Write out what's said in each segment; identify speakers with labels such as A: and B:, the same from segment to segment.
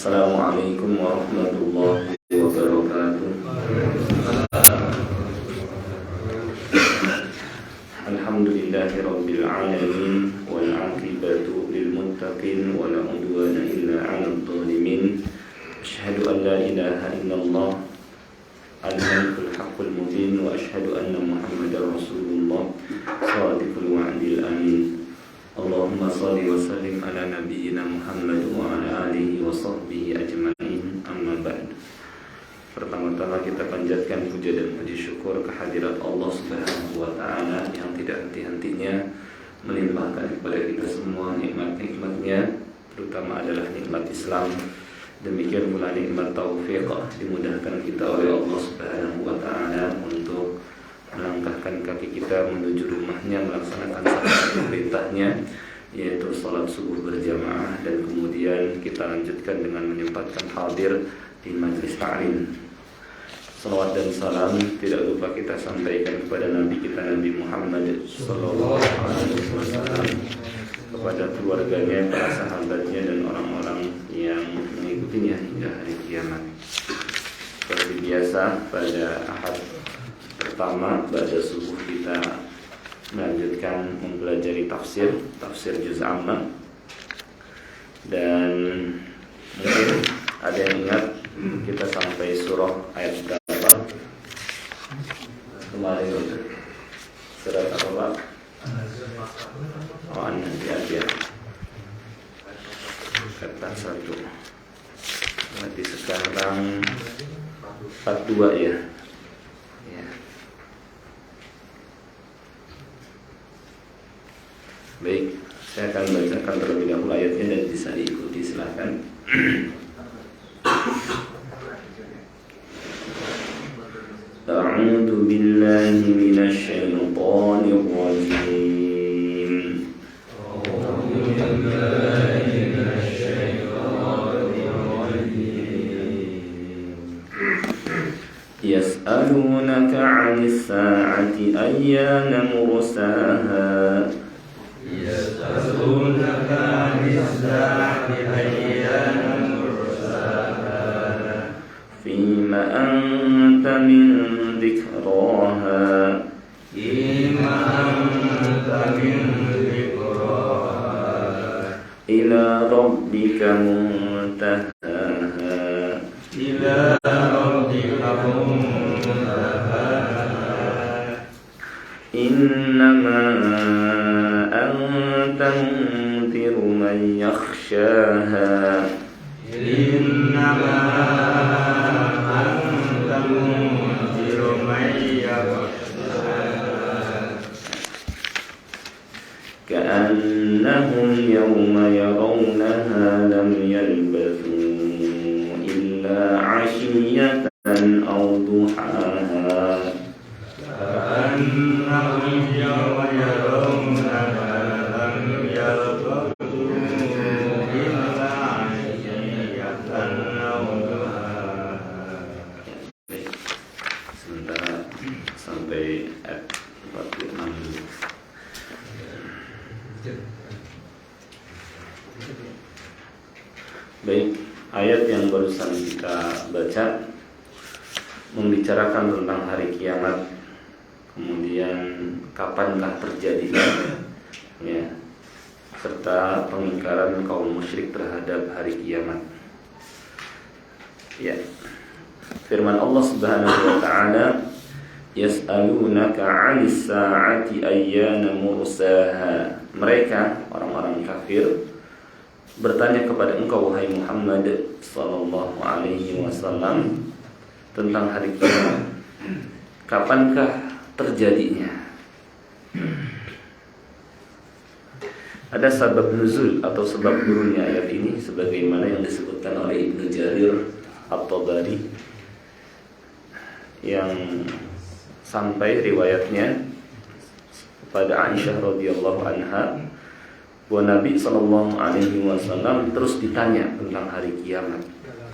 A: Assalamualaikum warahmatullahi wabarakatuh. Alhamdulillahirabbil alamin wal 'aqibatu lil muttaqin wa la 'udwana illa 'alal zalimin. Asyhadu an la ilaha illallah al-malikul haqqul mubin wa asyhadu anna Muhammadar Rasulullah shadiqul wa'dil amin. Allahumma salli wa sallim ala nabiyyina Muhammad wa ala alihi wa sahbihi ajma'in, amma ba'd. Pertama-tama kita panjatkan puja dan puji syukur kehadirat Allah Subhanahu wa ta'ala yang tidak henti-hentinya melimpahkan kepada kita semua nikmat-nikmatnya, terutama adalah nikmat Islam. Demikian pula nikmat taufiq, dimudahkan kita oleh Allah Subhanahu wa ta'ala untuk melangkahkan kaki kita menuju rumahnya, melaksanakan salah satu perintahnya, yaitu salat subuh berjamaah, dan kemudian kita lanjutkan dengan menyempatkan hadir di majlis ta'lim. Salawat dan salam tidak lupa kita sampaikan kepada Nabi kita Nabi Muhammad sallallahu alaihi wasallam, kepada keluarganya, para sahabatnya, dan orang-orang yang mengikutinya hingga hari kiamat. Seperti biasa, pada Ahad pertama pada subuh kita melanjutkan mempelajari tafsir juz amma, dan mungkin ada yang ingat kita sampai surah ayat berapa kemarin itu? Surat apa Pak? Oh, An-Nazi'at. Kata 1. Berarti sekarang 42 ya. Baik, saya akan bacakan terlebih dahulu ayatnya dan bisa diikuti, silakan. A'udzu billahi minasy syaithanir rajim. A'udzu billahi minasy syaithanir rajim. Yas'alunaka 'anis sa'ati ayyana mursaha. Yas'alunaka 'anis sa'ati ayyana mursaha. Fima anta min dzikraha. Fima anta min dzikraha. Ila rabbika muntahaha. Ila rabbika muntahaha. Innama anta munziru man yakhshaha. Innama anta munziru man yakhshaha. Ka'annahum yawma yarawnaha lam yalbathu illa 'ashiyatan aw duhaha. Ka'annahum yawma yarawnaha lam yalbathu illa 'ashiyatan aw duhaha. Sementara sampai ayat 46. Baik, ayat yang barusan kita baca membicarakan tentang hari kiamat, kemudian kapankah terjadinya, ya, serta pengingkaran kaum musyrik terhadap hari kiamat. Ya, firman Allah Subhanahu wa ta'ala, yas'alunaka 'anis sa'ati ayyana mursaha. Mereka, orang-orang kafir, bertanya kepada engkau wahai Muhammad sallallahu alaihi wasallam tentang hari kiamat, kapankah terjadinya. Ada sebab nuzul atau sebab turunnya ayat ini sebagaimana yang disebutkan oleh Ibnu Jarir At-Tabari, yang sampai riwayatnya kepada Aisyah radhiyallahu anha bahwa Nabi sallallahu alaihi wasallam terus ditanya tentang hari kiamat.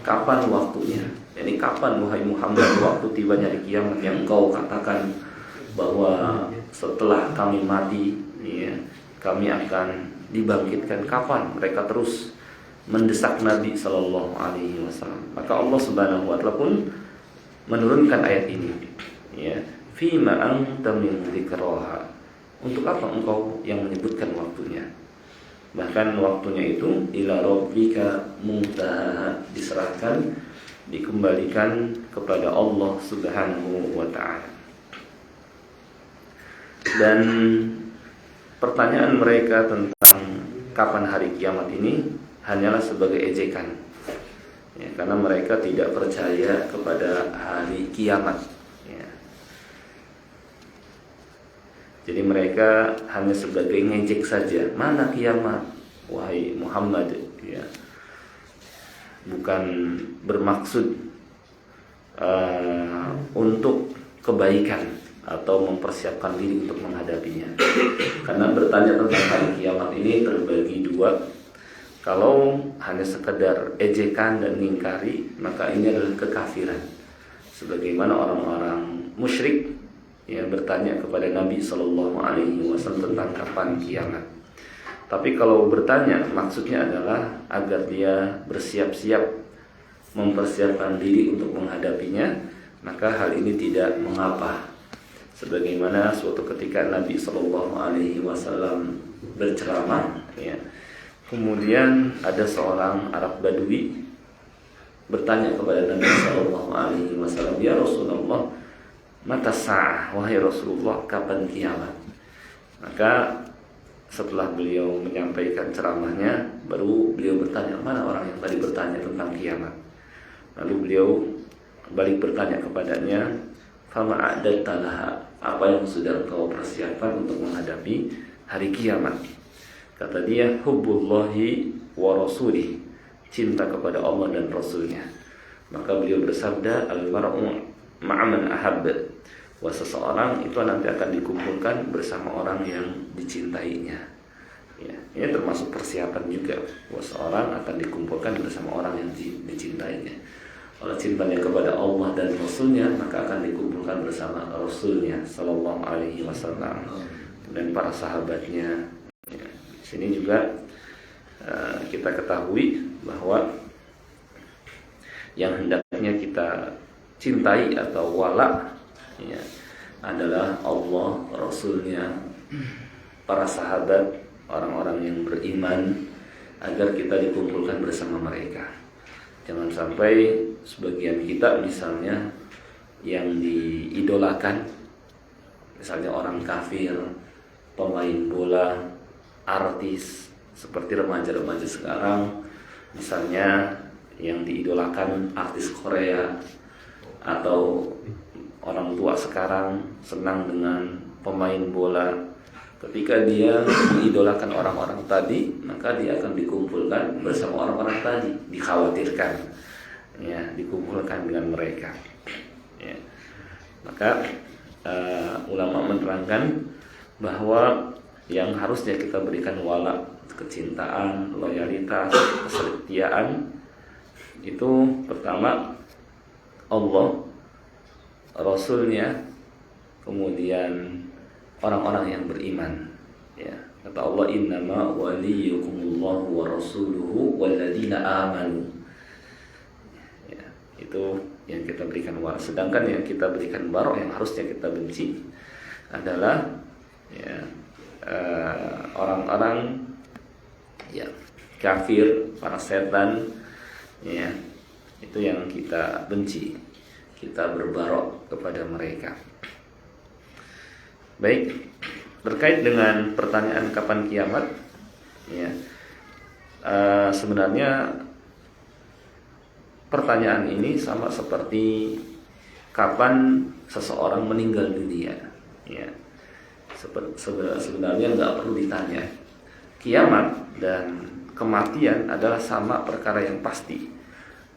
A: Kapan waktunya? Yani kapan wahai Muhammad waktu tibanya hari kiamat yang engkau katakan bahwa setelah kami mati, ya, kami akan dibangkitkan. Kapan? Mereka terus mendesak Nabi Shallallahu Alaihi Wasallam. Maka Allah Subhanahu Wa Taala pun menurunkan ayat ini, ya, fima anta min dzikraha. Untuk apa engkau yang menyebutkan waktunya? Bahkan waktunya itu ila rabbika muntaha, diserahkan, dikembalikan kepada Allah Subhanahu wa taala. Dan pertanyaan mereka tentang kapan hari kiamat ini hanyalah sebagai ejekan, ya, karena mereka tidak percaya kepada hari kiamat, ya. Jadi mereka hanya sebagai ngejek saja, mana kiamat wahai Muhammad, ya. Bukan bermaksud untuk kebaikan atau mempersiapkan diri untuk menghadapinya. Karena bertanya tentang hari kiamat ini terbagi dua. Kalau hanya sekedar ejekan dan mengingkari, maka ini adalah kekafiran. Sebagaimana orang-orang musyrik yang bertanya kepada Nabi Shallallahu Alaihi Wasallam tentang kapan kiamat. Tapi kalau bertanya maksudnya adalah agar dia bersiap-siap, mempersiapkan diri untuk menghadapinya, maka hal ini tidak mengapa. Sebagaimana suatu ketika Nabi Shallallahu Alaihi Wasallam berceramah, ya, kemudian ada seorang Arab Badui bertanya kepada Nabi Shallallahu Alaihi Wasallam, ya Rasulullah, mata sa'ah, wahai Rasulullah, kapan kiamat? Maka setelah beliau menyampaikan ceramahnya, baru beliau bertanya, mana orang yang tadi bertanya tentang kiamat? Lalu beliau balik bertanya kepadanya, fama a'dadta laha, apa yang sudah engkau persiapkan untuk menghadapi hari kiamat? Kata dia, hubbullahi wa rasulih, cinta kepada Allah dan Rasulnya. Maka beliau bersabda, al-mar'u ma'aman ahabba, bahwa seseorang itu nanti akan dikumpulkan bersama orang yang dicintainya, ya. Ini termasuk persiapan juga, bahwa seorang akan dikumpulkan bersama orang yang dicintainya. Oleh cintanya kepada Allah dan Rasulnya, maka akan dikumpulkan bersama Rasulnya Sallallahu Alaihi Wasallam dan para sahabatnya, ya. Di sini juga kita ketahui bahwa yang hendaknya kita cintai atau wala, ya, adalah Allah, Rasulnya, para sahabat, orang-orang yang beriman, agar kita dikumpulkan bersama mereka. Jangan sampai sebagian kita misalnya yang diidolakan, misalnya orang kafir, pemain bola, artis, seperti remaja-remaja sekarang, misalnya yang diidolakan artis Korea, atau orang tua sekarang senang dengan pemain bola. Ketika dia mengidolakan orang-orang tadi, maka dia akan dikumpulkan bersama orang-orang tadi, dikhawatirkan, ya, dikumpulkan dengan mereka, ya. Maka ulama menerangkan bahwa yang harusnya kita berikan wala, kecintaan, loyalitas, kesetiaan, itu pertama Allah, Rasulnya, kemudian orang-orang yang beriman, ya. Kata Allah, innama waliyukumullahu wa rasuluhu walladzina amanu, ya. Itu yang kita berikan wala. Sedangkan yang kita berikan barok, yang harusnya kita benci, adalah, ya, orang-orang, ya, kafir, para setan, ya. Itu yang kita benci, kita berbarok kepada mereka. Baik, terkait dengan pertanyaan kapan kiamat, ya, sebenarnya pertanyaan ini sama seperti kapan seseorang meninggal dunia, ya. Sebenarnya nggak perlu ditanya. Kiamat dan kematian adalah sama perkara yang pasti.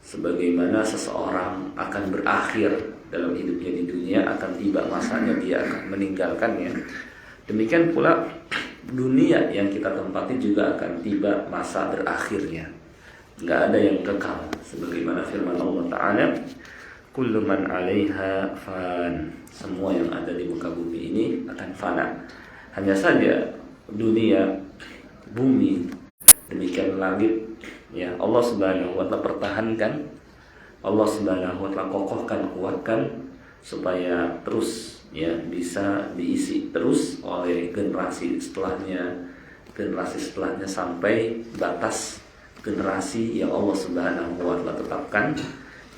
A: Sebagaimana seseorang akan berakhir dalam hidupnya di dunia, akan tiba masanya dia akan meninggalkannya, demikian pula dunia yang kita tempati juga akan tiba masa berakhirnya. Nggak ada yang kekal, sebagaimana firman Allah Ta'ala, kullu man 'alaiha fan, semua yang ada di muka bumi ini akan fana. Hanya saja dunia, bumi, demikian langit, Ya, Allah Subhanahu wa taala pertahankan, Allah Subhanahu wa taala kokohkan, kuatkan supaya terus ya bisa diisi terus oleh generasi setelahnya sampai batas generasi yang Allah Subhanahu wa taala tetapkan,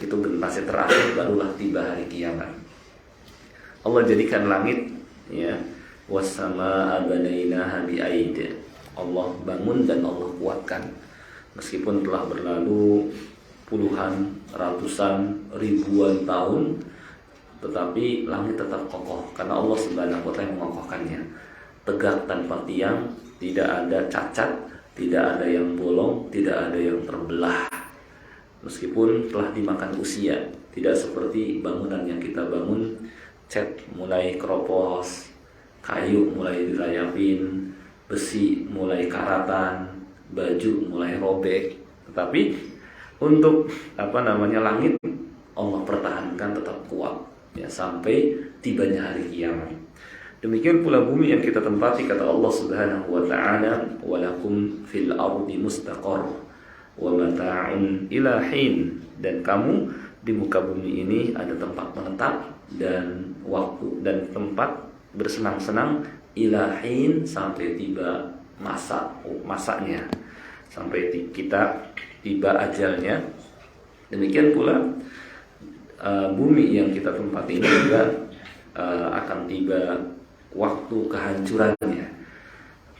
A: itu generasi terakhir, barulah tiba hari kiamat. Allah jadikan langit ya, wassamaa banainaha biaid. Allah bangun dan Allah kuatkan. Meskipun telah berlalu puluhan, ratusan, ribuan tahun, tetapi langit tetap kokoh karena Allah Subhanahu wa taala mengokohkannya. Tegak tanpa tiang, tidak ada cacat, tidak ada yang bolong, tidak ada yang terbelah. Meskipun telah dimakan usia, tidak seperti bangunan yang kita bangun, cat mulai keropos, kayu mulai dirayapin, besi mulai karatan, baju mulai robek. Tetapi untuk langit Allah pertahankan tetap kuat ya sampai tibanya hari kiamat. Demikian pula bumi yang kita tempati, kata Allah Subhanahu wa taala, walakum fil ardi mustaqarr wa mata'un ila hin. Dan kamu di muka bumi ini ada tempat menetap dan waktu dan tempat bersenang-senang ila hin, sampai tiba masanya, sampai kita tiba ajalnya. Demikian pula bumi yang kita tempati ini juga akan tiba waktu kehancurannya.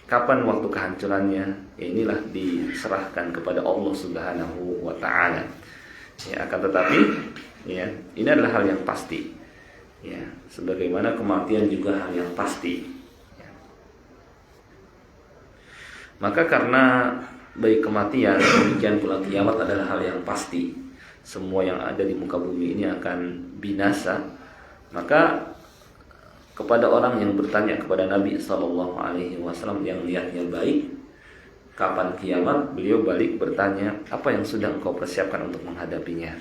A: Kapan waktu kehancurannya? Ya, inilah diserahkan kepada Allah Subhanahu wa taala. Ya, akan tetapi ya, ini adalah hal yang pasti. Ya, sebagaimana kematian juga hal yang pasti. Ya. Maka karena baik kematian, demikian pula kiamat adalah hal yang pasti. Semua yang ada di muka bumi ini akan binasa. Maka kepada orang yang bertanya kepada Nabi SAW yang niatnya baik, kapan kiamat, beliau balik bertanya, apa yang sudah engkau persiapkan untuk menghadapinya?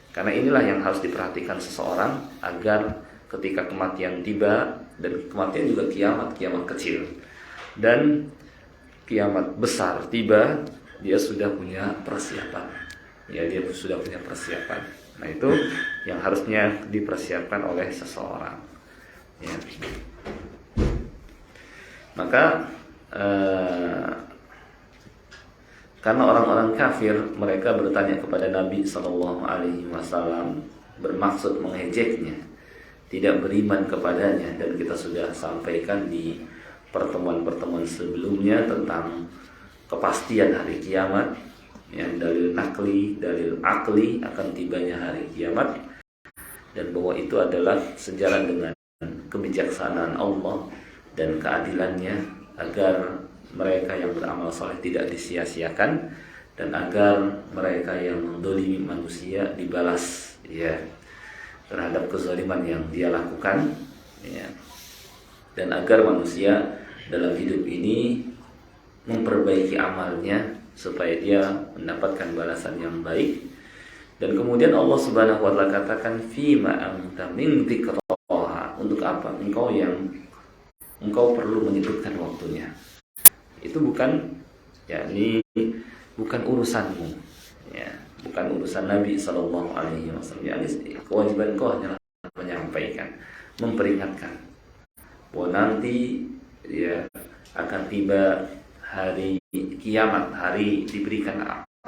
A: Karena inilah yang harus diperhatikan seseorang agar ketika kematian tiba, dan kematian juga kiamat kecil dan kiamat besar tiba, dia sudah punya persiapan. Ya, dia sudah punya persiapan. Nah, itu yang harusnya dipersiapkan oleh seseorang. Ya. Maka karena orang-orang kafir, mereka bertanya kepada Nabi SAW bermaksud mengejeknya, tidak beriman kepadanya. Dan kita sudah sampaikan di pertemuan-pertemuan sebelumnya tentang kepastian hari kiamat, yang dalil nakli, dalil akli akan tibanya hari kiamat, dan bahwa itu adalah sejalan dengan kebijaksanaan Allah dan keadilannya, agar mereka yang beramal saleh tidak disia-siakan, dan agar mereka yang mendolimi manusia dibalas ya terhadap kezaliman yang dia lakukan ya, dan agar manusia dalam hidup ini memperbaiki amalnya supaya dia mendapatkan balasan yang baik. Dan kemudian Allah Subhanahu wa taala katakan, fima anta min dzikra. Untuk apa engkau perlu menyebutkan waktunya? Itu bukan urusanmu ya, bukan urusan Nabi SAW. Yani kewajiban kau hanyalah menyampaikan, memperingatkan bahwa nanti ya akan tiba hari kiamat, hari diberikan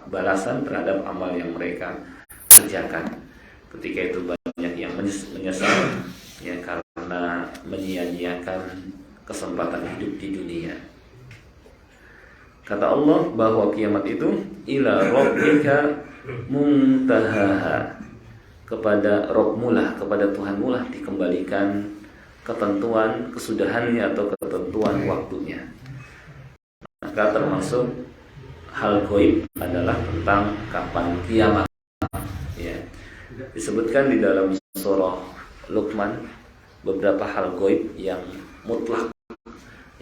A: balasan terhadap amal yang mereka kerjakan. Ketika itu banyak yang menyesal ya, karena menyia-nyiakan kesempatan hidup di dunia. Kata Allah bahwa kiamat itu ila rabbika muntahaha, kepada Rabbmu lah, kepada Tuhanmu lah dikembalikan ketentuan kesudahannya atau ketentuan waktunya. Maka termasuk hal gaib adalah tentang kapan kiamat ya. Disebutkan di dalam surah Luqman beberapa hal gaib yang mutlak,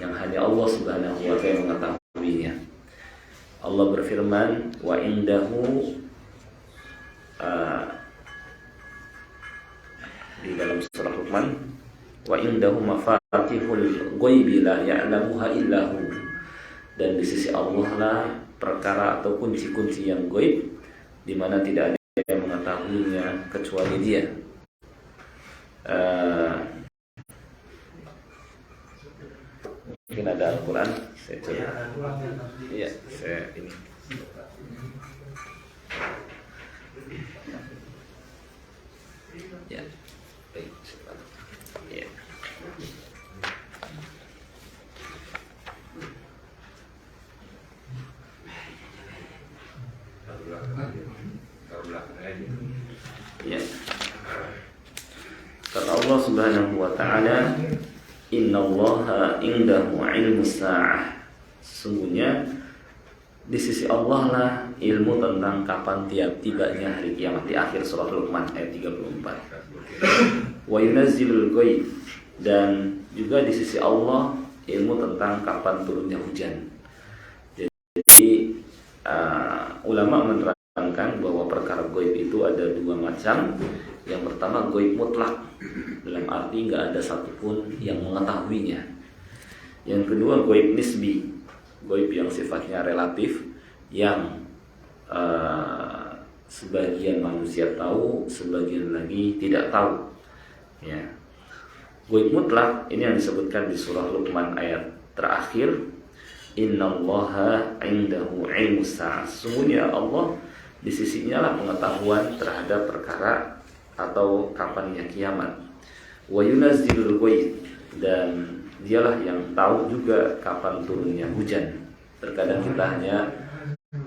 A: yang hanya Allah Subhanahu wa taala mengetahuinya. Allah berfirman, wa indahu di dalam surah Luqman, wa indahu mafatihul ghaibi la ya'lamuha illahu, dan di sisi Allah lah perkara atau kunci-kunci yang gaib di mana tidak ada yang mengetahuinya kecuali Dia. Mungkin ada Al-Quran, saya coba. Iya, saya ini. Ya, baik. Ya. Ya. Kata Allah Subhanahu wa taala, "Innallaha indahu 'ilmus sa'ah." Sesungguhnya di sisi Allah lah ilmu tentang kapan tibanya hari kiamat, di akhir surat Luqman ayat 34. Wa yunazzilul ghaib, dan juga di sisi Allah ilmu tentang kapan turunnya hujan. Jadi ulama menerangkan bahwa perkara gaib itu ada dua macam. Yang pertama gaib mutlak, dalam arti nggak ada satupun yang mengetahuinya. Yang kedua gaib nisbi, gaib yang sifatnya relatif, yang sebagian manusia tahu, sebagian lagi tidak tahu. Ya. Gaib mutlak ini yang disebutkan di surah Luqman ayat terakhir, "Innallaha 'indahu 'ilmus sa'ah." Sesungguhnya Allah di sisinya lah pengetahuan terhadap perkara atau kapannya kiamat. Wa yunazzilul ghaib, dan dialah yang tahu juga kapan turunnya hujan. Terkadang kita hanya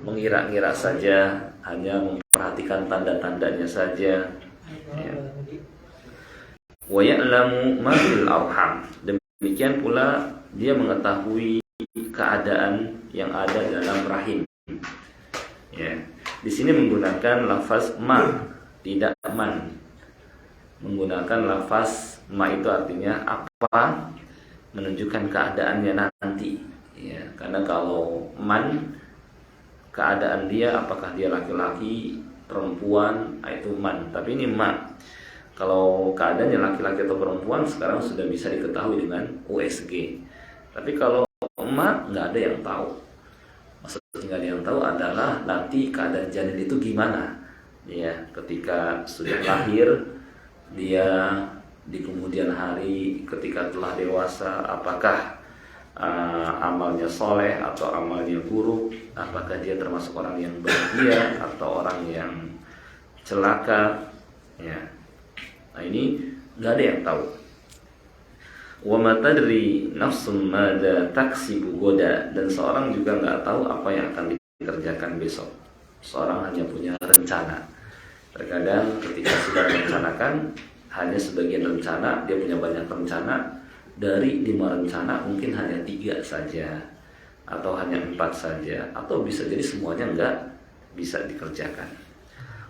A: mengira-ngira saja, hanya memperhatikan tanda-tandanya saja. Ya. Wa ya'lamu ma fil arham, demikian pula dia mengetahui keadaan yang ada dalam rahim. Ya. Di sini menggunakan lafaz ma, tidak man. Menggunakan lafaz ma itu artinya apa, menunjukkan keadaannya nanti. Ya, karena kalau man, keadaan dia apakah dia laki-laki, perempuan, itu man. Tapi ini ma. Kalau keadaannya laki-laki atau perempuan sekarang sudah bisa diketahui dengan USG. Tapi kalau ma nggak ada yang tahu. Maksudnya nggak ada yang tahu adalah nanti keadaan janin itu gimana. Ya, ketika sudah lahir, dia di kemudian hari ketika telah dewasa, apakah amalnya soleh atau amalnya buruk, apakah dia termasuk orang yang bahagia atau orang yang celaka. Ya. Nah, ini nggak ada yang tahu. Wa ma tadri nafsum madza taksibu goda, dan seorang juga nggak tahu apa yang akan dikerjakan besok. Seorang hanya punya rencana. Terkadang ketika sudah merencanakan, hanya sebagian rencana, dia punya banyak rencana. Dari 5 rencana mungkin hanya 3 saja, atau hanya 4 saja, atau bisa jadi semuanya nggak bisa dikerjakan.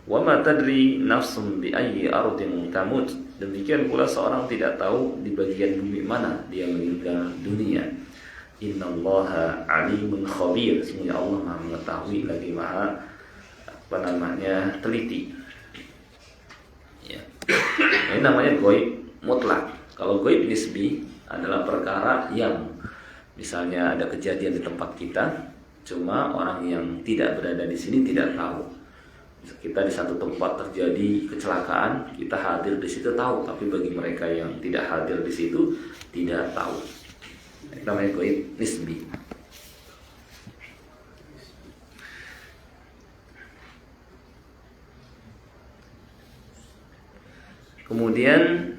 A: Wa ma tadri nafsum bi ayyi ardin tamut, demikian pula seorang tidak tahu di bagian bumi mana dia meninggal dunia. Innallaha alimun khabir, sesungguhnya Allah Maha mengetahui lagi Maha teliti. Ya. Ini namanya gaib mutlak. Kalau gaib nisbi adalah perkara yang misalnya ada kejadian di tempat kita, cuma orang yang tidak berada di sini tidak tahu. Kita di satu tempat terjadi kecelakaan, kita hadir di situ tahu, tapi bagi mereka yang tidak hadir di situ tidak tahu. Itu namanya gaib nisbi. Kemudian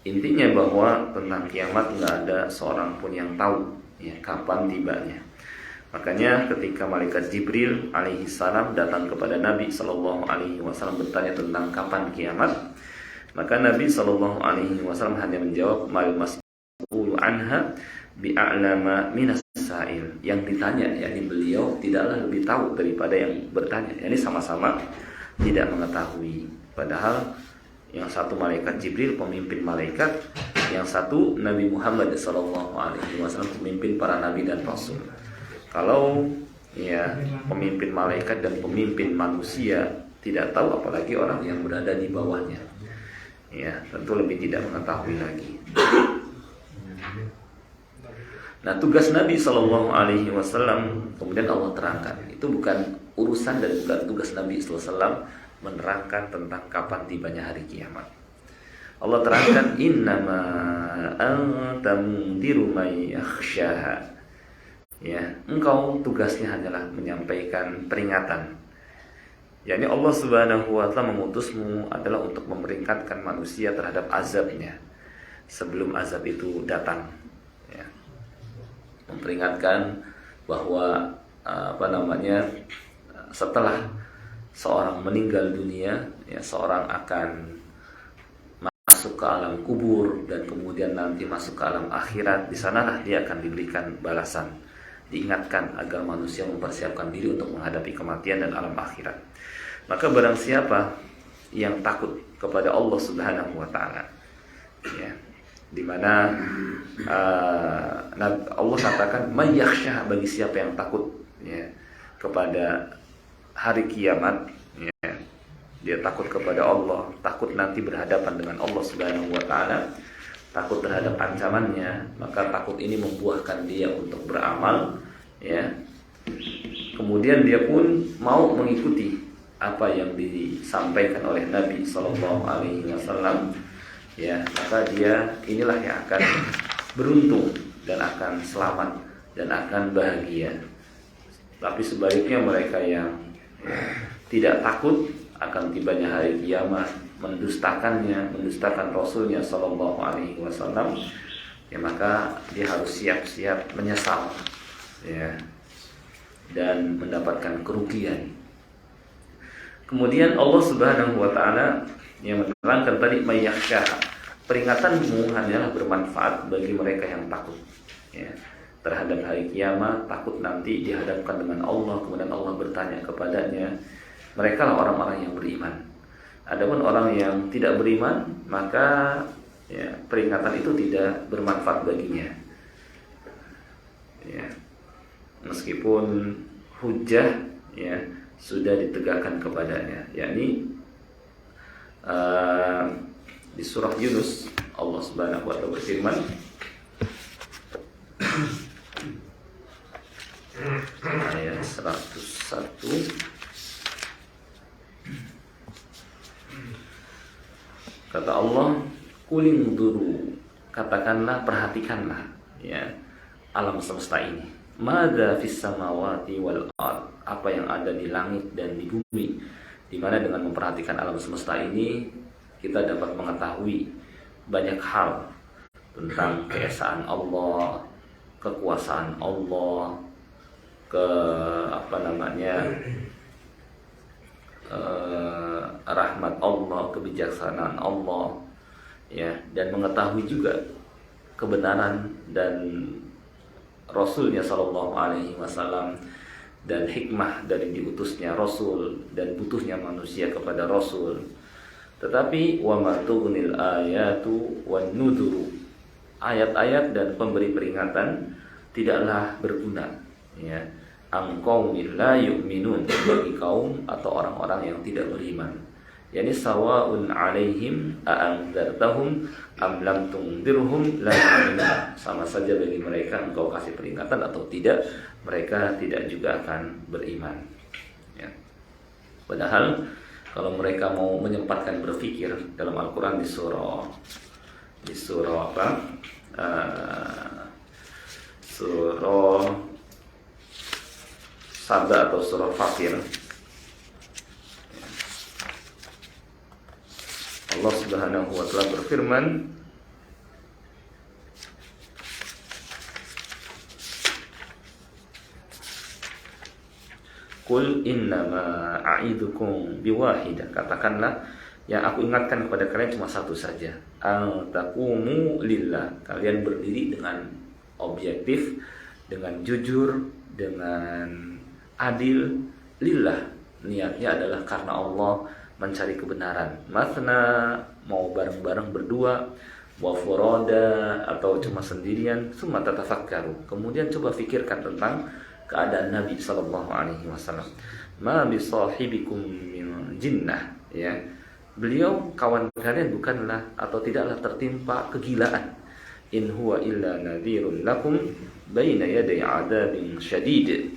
A: intinya bahwa tentang kiamat nggak ada seorang pun yang tahu ya kapan tibanya. Makanya ketika malaikat Jibril alaihi salam datang kepada Nabi sallallahu alaihi wasallam bertanya tentang kapan kiamat, maka Nabi sallallahu alaihi wasallam hanya menjawab mal mas'ulu anha bi'a'lama minas sa'il. Yang ditanya, yakni beliau tidaklah lebih tahu daripada yang bertanya. Ini sama-sama tidak mengetahui. Padahal yang satu malaikat Jibril, pemimpin malaikat, yang satu Nabi Muhammad SAW, pemimpin para nabi dan rasul. Kalau ya pemimpin malaikat dan pemimpin manusia tidak tahu, apalagi orang yang berada di bawahnya. Ya, tentu lebih tidak mengetahui lagi. Nah, tugas Nabi Shallallahu Alaihi Wasallam kemudian Allah terangkan, itu bukan urusan dan bukan tugas Nabi Sallallahu Alaihi Wasallam menerangkan tentang kapan tibanya hari kiamat. Allah terangkan, innama anta mundiru may yakhshaha. Ya, engkau tugasnya hanyalah menyampaikan peringatan. yakni Allah Subhanahu wa taala mengutusmu adalah untuk memperingatkan manusia terhadap azabnya sebelum azab itu datang, ya. Memperingatkan bahwa setelah seorang meninggal dunia, ya, seorang akan masuk ke alam kubur dan kemudian nanti masuk ke alam akhirat. Di sanalah dia akan diberikan balasan, diingatkan agar manusia mempersiapkan diri untuk menghadapi kematian dan alam akhirat. Maka barang siapa yang takut kepada Allah Subhanahu wa taala, ya, di mana Allah katakan may yakhsha, bagi siapa yang takut, ya, kepada hari kiamat, ya, dia takut kepada Allah, takut nanti berhadapan dengan Allah Subhanahu wa taala, takut terhadap ancamannya, maka takut ini membuahkan dia untuk beramal, ya. Kemudian dia pun mau mengikuti apa yang disampaikan oleh Nabi Sallallahu Alaihi Wasallam, ya, maka dia inilah yang akan beruntung dan akan selamat dan akan bahagia. Tapi sebaliknya mereka yang, ya, tidak takut akan tibanya hari kiamat, mendustakannya, mendustakan Rasulnya Sallallahu Alaihi Wasallam, ya, maka dia harus siap-siap menyesal, ya, dan mendapatkan kerugian. Kemudian Allah Subhanahu wa taala yang menerangkan tadi may yakhsha, peringatanmu hanyalah bermanfaat bagi mereka yang takut, ya, terhadap hari kiamat, takut nanti dihadapkan dengan Allah, kemudian Allah bertanya kepadanya. Mereka lah orang-orang yang beriman. Adapun orang yang tidak beriman, maka, ya, peringatan itu tidak bermanfaat baginya, ya, meskipun hujah, ya, sudah ditegakkan kepadanya. Yakni di surah Yunus Allah Subhanahu wa taala berfirman, ayat 101, kata Allah, kuling duru, katakanlah, perhatikanlah, ya, alam semesta ini. Madza fis samawati wal ard, apa yang ada di langit dan di bumi. Di mana dengan memperhatikan alam semesta ini kita dapat mengetahui banyak hal tentang keesaan Allah, kekuasaan Allah, rahmat Allah, kebijaksanaan Allah, ya, dan mengetahui juga kebenaran dan Rasulnya Sallallahu Alaihi Wasallam dan hikmah dari diutusnya Rasul dan butuhnya manusia kepada Rasul. Tetapi wa ma tughnil ayatu wan nuduru, ayat-ayat dan pemberi peringatan tidaklah berguna, ya, am qaumil la yu'minun, bagi kaum atau orang-orang yang tidak beriman. Yani sawaun alaihim a'anzartahum am lam tundirhum la yu'minun, sama saja bagi mereka engkau kasih peringatan atau tidak, mereka tidak juga akan beriman, ya. Padahal kalau mereka mau menyempatkan berpikir dalam Al-Quran di surah surah Sada atau surah Fatir, Allah Subhanahu wa taala berfirman, Qul innama a'idukum biwahidah, katakanlah, yang aku ingatkan kepada kalian cuma satu saja, an taqumu lillah, kalian berdiri dengan objektif, dengan jujur, dengan adil, lillah, niatnya adalah karena Allah, mencari kebenaran. Masna, mau bareng-bareng berdua, wa furada, atau cuma sendirian, summa tatafakkaru, kemudian coba fikirkan tentang keadaan Nabi Sallallahu Alaihi Wasallam. Ma bi sahibikum min jinnah, ya, beliau kawan kalian bukanlah atau tidaklah tertimpa kegilaan, in huwa illa nadhirun lakum baina yaday adzabin syadid.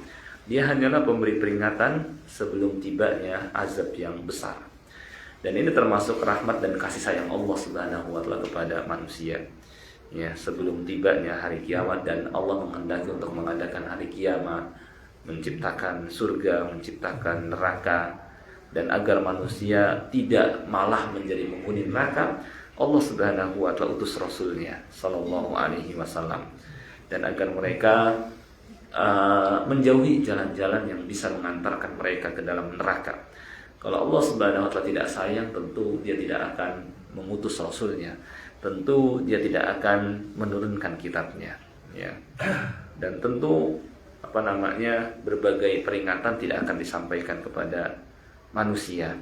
A: Dia hanyalah pemberi peringatan sebelum tibanya azab yang besar. Dan ini termasuk rahmat dan kasih sayang Allah Subhanahu wa taala kepada manusia. Ya, sebelum tibanya hari kiamat dan Allah menghendaki untuk mengadakan hari kiamat, menciptakan surga, menciptakan neraka, dan agar manusia tidak malah menjadi penghuni neraka, Allah Subhanahu wa taala utus Rasulnya sallallahu alaihi wasallam, dan agar mereka menjauhi jalan-jalan yang bisa mengantarkan mereka ke dalam neraka. Kalau Allah Subhanahu wa taala tidak sayang, tentu Dia tidak akan mengutus Rasulnya, tentu Dia tidak akan menurunkan kitabnya, ya. Dan tentu berbagai peringatan tidak akan disampaikan kepada manusia.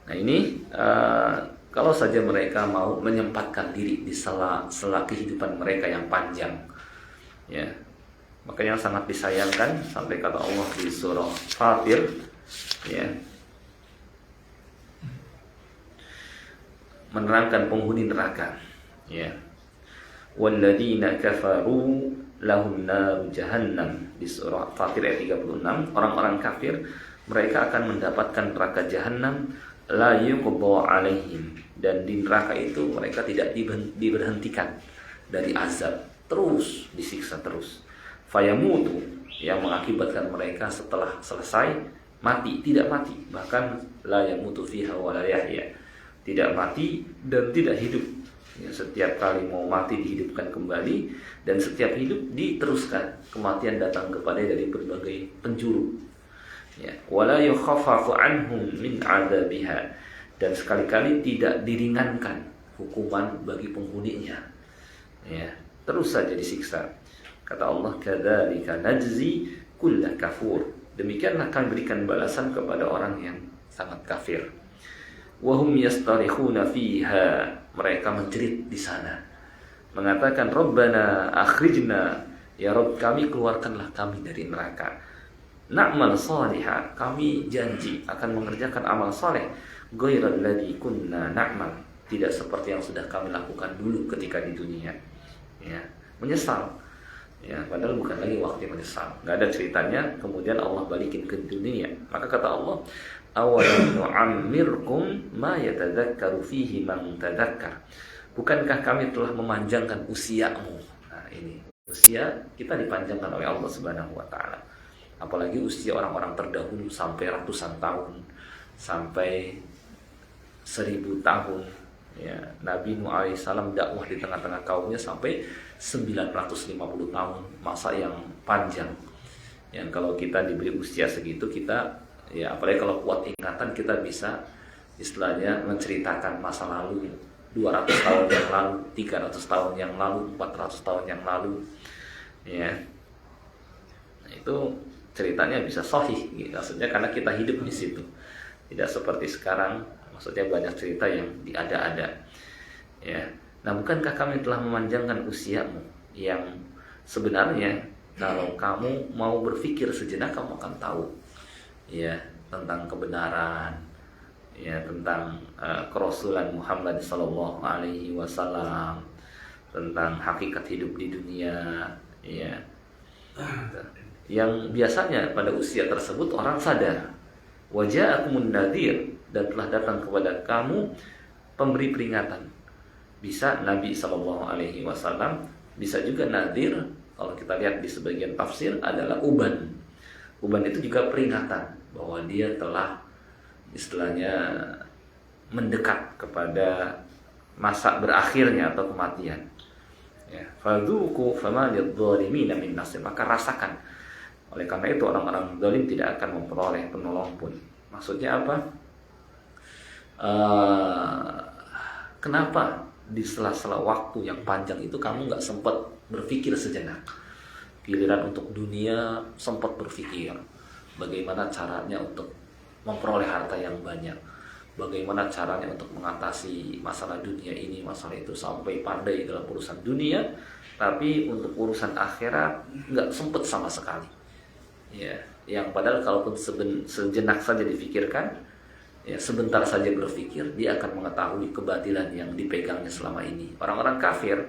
A: Nah ini kalau saja mereka mau menyempatkan diri di sela kehidupan mereka yang panjang, ya. Makanya sangat disayangkan sampai kata Allah di surah Fatir, ya, menerangkan penghuni neraka, ya. Walladzina kafaru lahum nar jahannam, di surah Fatir ayat 36. Orang-orang kafir mereka akan mendapatkan neraka jahanam, la yuqda alaihim, dan di neraka itu mereka tidak diberhentikan dari azab, terus disiksa terus. Fayamutu, yang mengakibatkan mereka setelah selesai mati, tidak mati, bahkan la yamutu fiha wa la yahya, tidak mati dan tidak hidup. Ya, setiap kali mau mati dihidupkan kembali, dan setiap hidup diteruskan. Kematian datang kepada dari berbagai penjuru. Ya, wala yukhaffafu anhum min adzabiha, dan sekali-kali tidak diringankan hukuman bagi penghuninya. Ya, terus saja disiksa. Kata Allah, kadzalika najzi kulla kafur. Demikianlah kami berikan balasan kepada orang yang sangat kafir. Wa hum yastarikhuna fiha, mereka menjerit di sana, mengatakan Rabbana akhrijna, ya Rabb kami, keluarkanlah kami dari neraka. Na'mal salihah, kami janji akan mengerjakan amal saleh, ghairal ladzi kunna na'mal, tidak seperti yang sudah kami lakukan dulu ketika di dunia. Ya, menyesal. Ya, padahal bukan lagi waktu menyesal. Nggak ada ceritanya. Kemudian Allah balikin ke dunia. Maka kata Allah, awalam nu'ammirkum ma yatadzakkaru fihi man tadzakkar. Bukankah kami telah memanjangkan usiamu? Nah, ini usia kita dipanjangkan oleh Allah Subhanahu wa taala. Apalagi usia orang-orang terdahulu sampai ratusan tahun, sampai 1000 tahun. Ya, Nabi Nuh alaihissalam dakwah di tengah-tengah kaumnya sampai 950 tahun, masa yang panjang. Yang kalau kita diberi usia segitu, kita, ya apalagi kalau kuat ingatan, kita bisa istilahnya menceritakan masa lalu 200 tahun yang lalu, 300 tahun yang lalu, 400 tahun yang lalu, ya. Nah, itu ceritanya bisa sahih, gitu. Maksudnya karena kita hidup di situ, tidak seperti sekarang. Maksudnya banyak cerita yang diada-ada, ya. Nah, bukankah kami telah memanjangkan usiamu, yang sebenarnya kalau kamu mau berpikir sejenak, kamu akan tahu, ya, tentang kebenaran, ya, tentang kerasulan Muhammad sallallahu alaihi wasallam, tentang hakikat hidup di dunia, ya. Yang biasanya pada usia tersebut orang sadar. Waja'akumun nadhir, dan telah datang kepada kamu pemberi peringatan. Bisa Nabi sallallahu alaihi wasallam, bisa juga nadhir. Kalau kita lihat di sebagian tafsir adalah uban. Uban itu juga peringatan bahwa dia telah istilahnya mendekat kepada masa berakhirnya atau kematian. Ya, fadzuqu fama lidh-dhalimina min nasir, maka rasakan. Oleh karena itu orang-orang zalim tidak akan memperoleh penolong pun. Maksudnya apa? Kenapa di sela-sela waktu yang panjang itu kamu nggak sempat berpikir sejenak? Giliran untuk dunia sempat berpikir bagaimana caranya untuk memperoleh harta yang banyak, bagaimana caranya untuk mengatasi masalah dunia ini, masalah itu, sampai pandai dalam urusan dunia, tapi untuk urusan akhirat nggak sempat sama sekali. Ya, yang padahal kalaupun sejenak saja difikirkan,
B: ya sebentar saja berpikir, dia akan mengetahui kebatilan yang dipegangnya selama ini. Orang-orang kafir,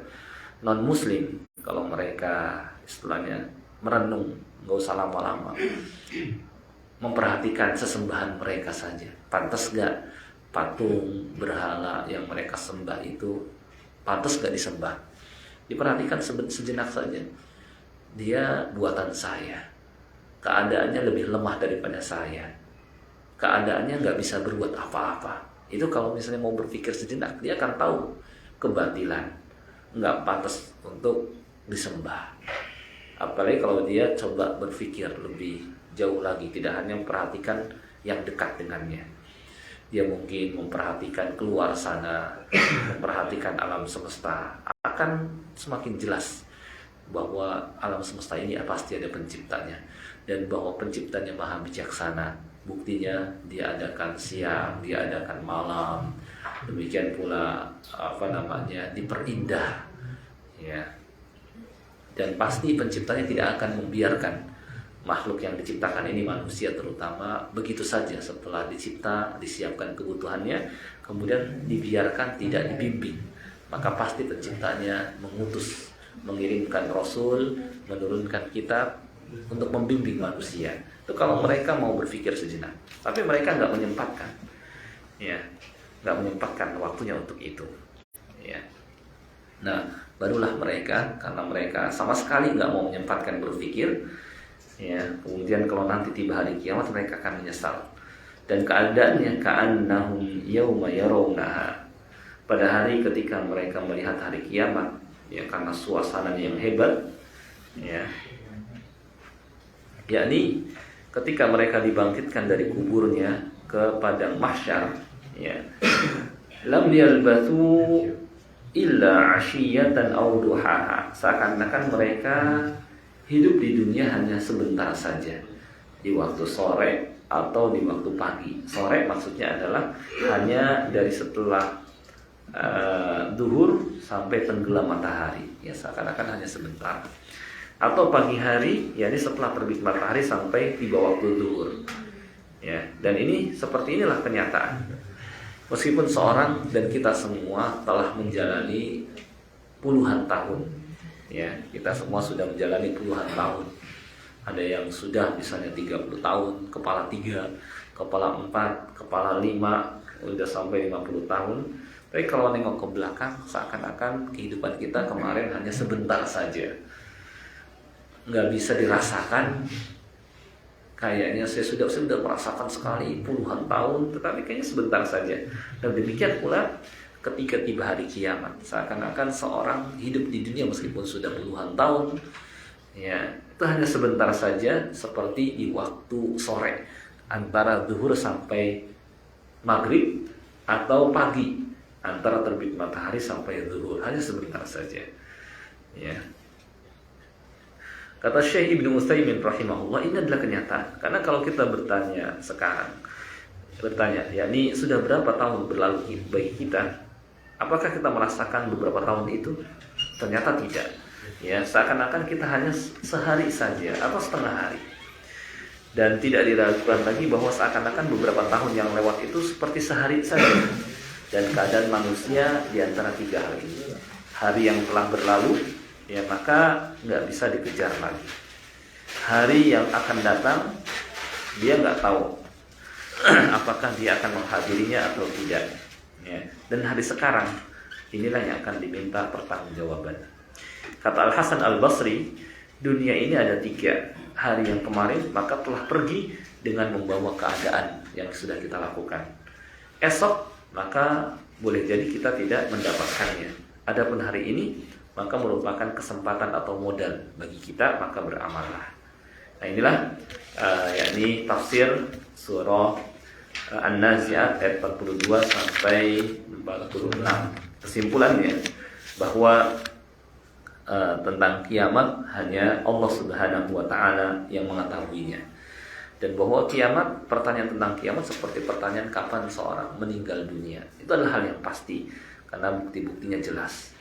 B: non-muslim, kalau mereka istilahnya merenung, nggak usah lama-lama, memperhatikan sesembahan mereka saja. Pantas gak patung berhala yang mereka sembah itu, pantas gak disembah? Diperhatikan sejenak saja. Dia buatan saya, keadaannya lebih lemah daripada saya, keadaannya nggak bisa berbuat apa-apa. Itu kalau misalnya mau berpikir sejenak, dia akan tahu kebatilan, nggak pantas untuk disembah. Apalagi kalau dia coba berpikir lebih jauh lagi, tidak hanya memperhatikan yang dekat dengannya, dia mungkin memperhatikan keluar sana, memperhatikan alam semesta, akan semakin jelas bahwa alam semesta ini pasti ada penciptanya, dan bahwa penciptanya maha bijaksana. Buktinya dia adakan siang, dia adakan malam, demikian pula diperindah, ya. Dan pasti penciptanya tidak akan membiarkan makhluk yang diciptakan ini, manusia terutama, begitu saja setelah dicipta, disiapkan kebutuhannya, kemudian dibiarkan tidak dibimbing. Maka pasti penciptanya mengutus, mengirimkan rasul, menurunkan kitab untuk membimbing manusia. Itu kalau mereka mau berpikir sejenak. Tapi mereka nggak menyempatkan, ya, nggak menyempatkan waktunya untuk itu, ya. Nah, barulah mereka, karena mereka sama sekali nggak mau menyempatkan berpikir, ya, kemudian kalau nanti tiba hari kiamat mereka akan menyesal. Dan keadaannya ka'annahum yauma yarawnaha, pada hari ketika mereka melihat hari kiamat, ya, karena suasananya yang hebat, ya, yakni ketika mereka dibangkitkan dari kuburnya ke padang mahsyar, ya, lam yalbathu illa 'ashiyatan aw duhaha, seakan-akan mereka hidup di dunia hanya sebentar saja, di waktu sore atau di waktu pagi. Sore maksudnya adalah hanya dari setelah duhur sampai tenggelam matahari, ya, seakan-akan hanya sebentar. Atau pagi hari, yakni setelah terbit matahari sampai tiba waktu zuhur, ya. Dan ini seperti inilah kenyataan. Meskipun seorang dan kita semua telah menjalani puluhan tahun, ya, kita semua sudah menjalani puluhan tahun. Ada yang sudah misalnya 30 tahun, kepala 3, kepala 4, kepala 5, udah sampai 50 tahun. Tapi kalau nengok ke belakang, seakan-akan kehidupan kita kemarin hanya sebentar saja, nggak bisa dirasakan. Kayaknya saya sudah merasakan sekali puluhan tahun, tetapi kayaknya sebentar saja. Dan demikian pula ketika tiba hari kiamat, seakan-akan seorang hidup di dunia meskipun sudah puluhan tahun, ya, itu hanya sebentar saja, seperti di waktu sore antara zuhur sampai maghrib, atau pagi antara terbit matahari sampai zuhur, hanya sebentar saja, ya. Kata Syekh Ibnu Utsaimin rahimahullah, ini adalah kenyataan. Karena kalau kita bertanya sekarang, yakni sudah berapa tahun berlalu bagi kita, apakah kita merasakan beberapa tahun itu? Ternyata tidak. Ya, seakan-akan kita hanya sehari saja atau setengah hari. Dan tidak diragukan lagi bahwa seakan-akan beberapa tahun yang lewat itu seperti sehari saja. Dan keadaan manusia di antara 3 hal ini. Hari yang telah berlalu, ya, maka nggak bisa dikejar lagi. Hari yang akan datang, dia nggak tahu apakah dia akan menghadirinya atau tidak, ya. Dan hari sekarang, inilah yang akan diminta pertanggungjawaban. Kata Al Hasan Al Basri, dunia ini ada 3. Hari yang kemarin maka telah pergi dengan membawa keadaan yang sudah kita lakukan. Esok maka boleh jadi kita tidak mendapatkannya. Adapun hari ini maka merupakan kesempatan atau modal bagi kita, maka beramallah. Nah, inilah yakni tafsir surah An-Nazi'at ayat 42 sampai 46. Kesimpulannya bahwa tentang kiamat hanya Allah Subhanahu wa taala yang mengetahuinya. Dan bahwa kiamat, pertanyaan tentang kiamat seperti pertanyaan kapan seorang meninggal dunia. Itu adalah hal yang pasti karena bukti-buktinya jelas.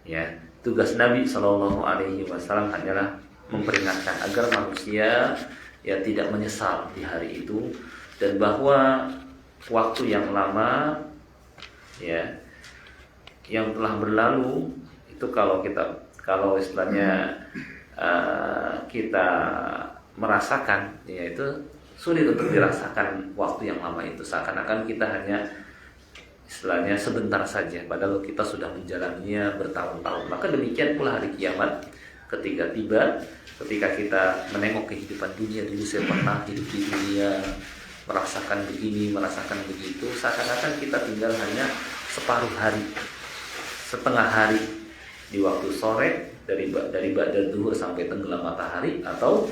B: Ya, tugas Nabi Shallallahu Alaihi Wasallam hanyalah memperingatkan agar manusia ya tidak menyesal di hari itu, dan bahwa waktu yang lama ya yang telah berlalu itu kalau istilahnya kita merasakan ya itu sulit untuk dirasakan waktu yang lama itu, seakan-akan kita hanya istilahnya sebentar saja padahal kita sudah menjalaninya bertahun-tahun. Maka demikian pula hari kiamat ketika tiba, ketika kita menengok kehidupan dunia. Dulu saya pernah hidup di dunia, merasakan begini, merasakan begitu, seakan-akan kita tinggal hanya separuh hari, setengah hari di waktu sore, dari ba'da zuhur sampai tenggelam matahari, atau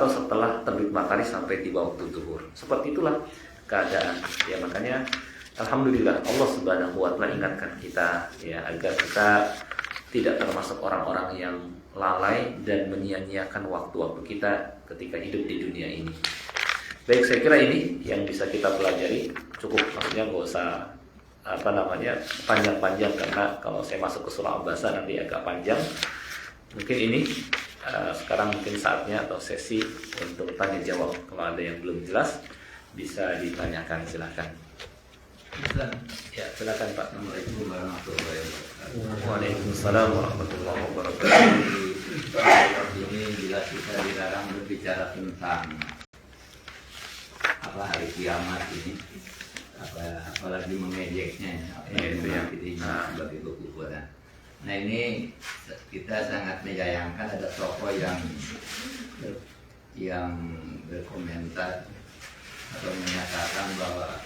B: setelah terbit matahari sampai tiba waktu zuhur. Seperti itulah keadaan ya. Makanya alhamdulillah Allah Subhanahu wa taala ingatkan kita ya, agar kita tidak termasuk orang-orang yang lalai dan menyia-nyiakan waktu-waktu kita ketika hidup di dunia ini. Baik, saya kira ini yang bisa kita pelajari, cukup, maksudnya nggak usah panjang-panjang, karena kalau saya masuk ke surah Al-Baqarah nanti agak panjang. Mungkin ini sekarang mungkin saatnya atau sesi untuk tanya jawab. Kalau ada yang belum jelas bisa ditanyakan, silakan. Ya, silakan Pak.
C: Assalamualaikum warahmatullahi wabarakatuh.
B: Waalaikumsalam warahmatullahi wabarakatuh.
C: Ini jelas kita dilarang berbicara tentang hari kiamat ini, apalagi mengejeknya, sebagai kekufuran. Nah, ini kita sangat menyayangkan ada tokoh yang berkomentar atau menyatakan bahwa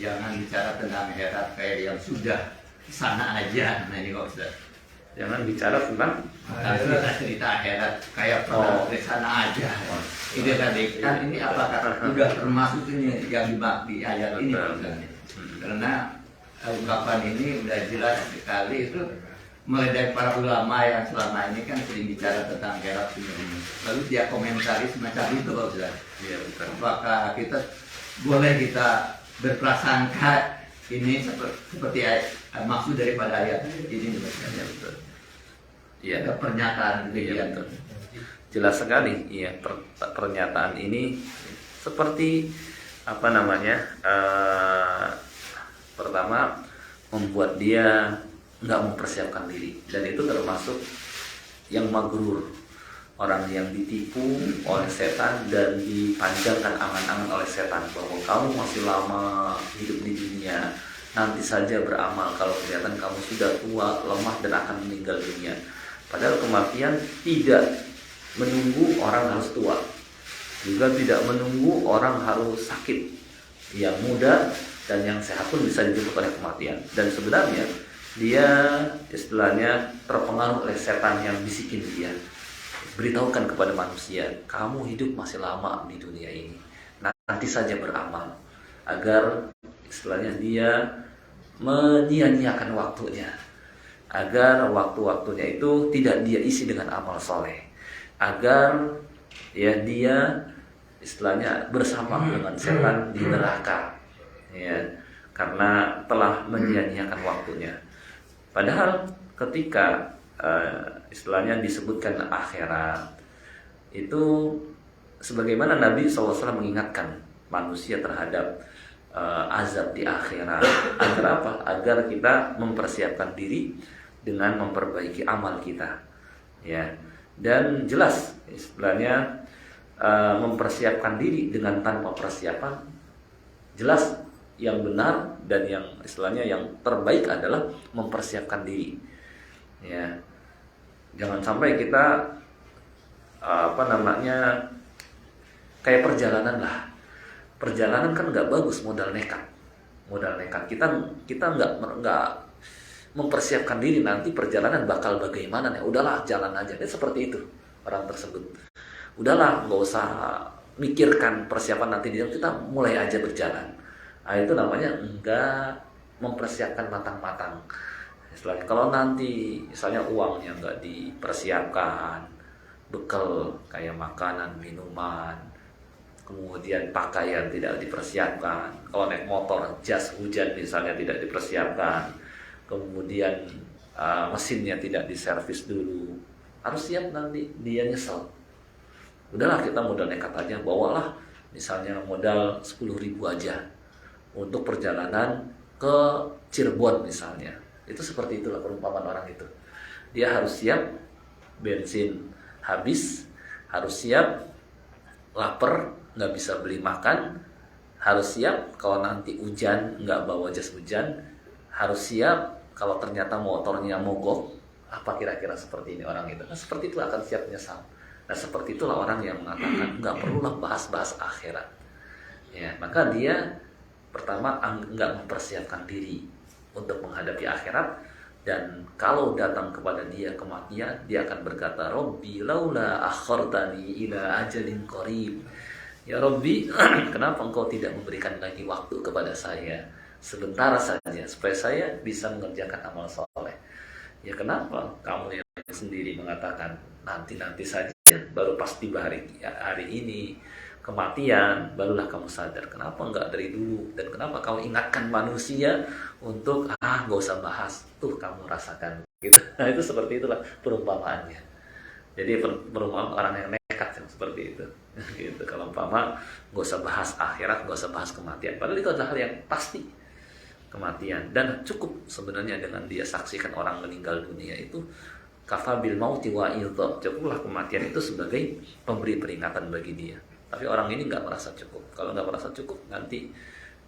C: jangan bicara tentang akhirat kayak yang sudah sana aja. Nah, ini kok Ustaz,
B: jangan bicara tentang
C: cerita akhirat kayak pernah ke sana aja. Itu tadi kan, ini apakah sudah termasuk ini yang di ayat ini misalnya? Karena ungkapan ini udah jelas sekali, itu mulai dari para ulama yang selama ini kan sering bicara tentang akhirat ini. Lalu dia komentari semacam itu, Pak Ustaz.
B: ya, betul.
C: Apakah boleh kita berprasangka ini seperti maksud daripada ayat ini?
B: Ya, betul.
C: Ya, ada pernyataan
B: Iya, betul. Jelas sekali ya, pernyataan ini seperti pertama membuat dia nggak mempersiapkan diri, dan itu termasuk yang magrur, orang yang ditipu oleh setan dan dipanjangkan angan-angan oleh setan bahwa kamu masih lama hidup di dunia, nanti saja beramal, kalau kelihatan kamu sudah tua, lemah dan akan meninggal dunia. Padahal kematian tidak menunggu orang harus tua, juga tidak menunggu orang harus sakit. Yang muda dan yang sehat pun bisa dijemput oleh kematian. Dan sebenarnya dia istilahnya terpengaruh oleh setan yang bisikin dia, beritahukan kepada manusia, kamu hidup masih lama di dunia ini, nanti saja beramal, agar istilahnya dia menyia-nyiakan waktunya, agar waktu-waktunya itu tidak dia isi dengan amal soleh, agar ya dia istilahnya bersama dengan setan di neraka ya, karena telah menyia-nyiakan waktunya. Padahal ketika istilahnya disebutkan akhirat itu, sebagaimana Nabi SAW mengingatkan manusia terhadap azab di akhirat, agar apa? Agar kita mempersiapkan diri dengan memperbaiki amal kita ya. Dan jelas istilahnya mempersiapkan diri dengan tanpa persiapan, jelas yang benar dan yang istilahnya yang terbaik adalah mempersiapkan diri ya. Jangan sampai kita kayak perjalanan lah. Perjalanan kan nggak bagus, modal nekat kita nggak mempersiapkan diri, nanti perjalanan bakal bagaimana nih, udahlah jalan aja. Seperti itu orang tersebut, udahlah nggak usah mikirkan persiapan nanti, kita mulai aja berjalan. Nah, itu namanya enggak mempersiapkan matang-matang. Istilahnya kalau nanti misalnya uangnya nggak dipersiapkan, bekal kayak makanan, minuman, kemudian pakaian tidak dipersiapkan, kalau naik motor jas hujan misalnya tidak dipersiapkan, kemudian mesinnya tidak diservis dulu, harus siap, nanti dia nyesel. Udahlah kita modal nekat aja, bawalah misalnya modal 10.000 aja untuk perjalanan ke Cirebon misalnya. Itu seperti itulah perumpamaan orang itu. Dia harus siap bensin habis, harus siap lapar, nggak bisa beli makan, harus siap kalau nanti hujan nggak bawa jas hujan, harus siap kalau ternyata motornya mogok. Apa kira-kira seperti ini orang itu? Nah, seperti itulah akan siap menyesal. Nah, seperti itulah orang yang mengatakan nggak perlulah bahas-bahas akhirat. Ya, maka dia pertama nggak mempersiapkan diri untuk menghadapi akhirat, dan kalau datang kepada dia kematian, dia akan berkata, Rabbi laula akhartani ila ajalin qarib. Ya Rabbi, kenapa engkau tidak memberikan lagi waktu kepada saya sebentar saja supaya saya bisa mengerjakan amal soleh. Ya kenapa kamu yang sendiri mengatakan nanti saja, baru pas tiba hari ini kematian barulah kamu sadar. Kenapa enggak dari dulu? Dan kenapa kamu ingatkan manusia untuk nggak usah bahas, tuh kamu rasakan gitu. Nah, itu seperti itulah perumpamaannya. Jadi perumpamaan orang yang nekat yang seperti itu gitu. Kalau umpama nggak usah bahas akhirat, nggak usah bahas kematian, padahal itu adalah hal yang pasti, kematian. Dan cukup sebenarnya dengan dia saksikan orang meninggal dunia itu, kafabil mauti wa idza, cukuplah kematian itu sebagai pemberi peringatan bagi dia. Tapi orang ini nggak merasa cukup. Kalau nggak merasa cukup, nanti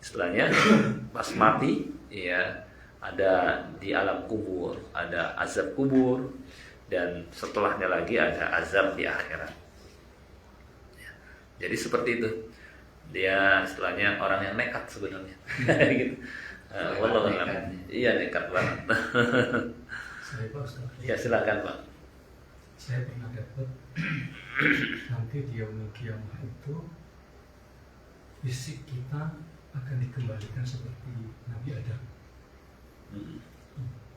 B: istilahnya pas mati ya ada di alam kubur, ada azab kubur, dan setelahnya lagi ada azab di akhirat. Jadi seperti itu. Dia istilahnya orang yang nekat sebenarnya. Gitu. Wallahu a'lam. Iya, nekat banget.
D: Saya Pak Ustaz.
B: Ya silakan Pak.
D: Saya pernah dapat nanti di yaumul qiyamah itu fisik kita akan dikembalikan seperti Nabi Adam.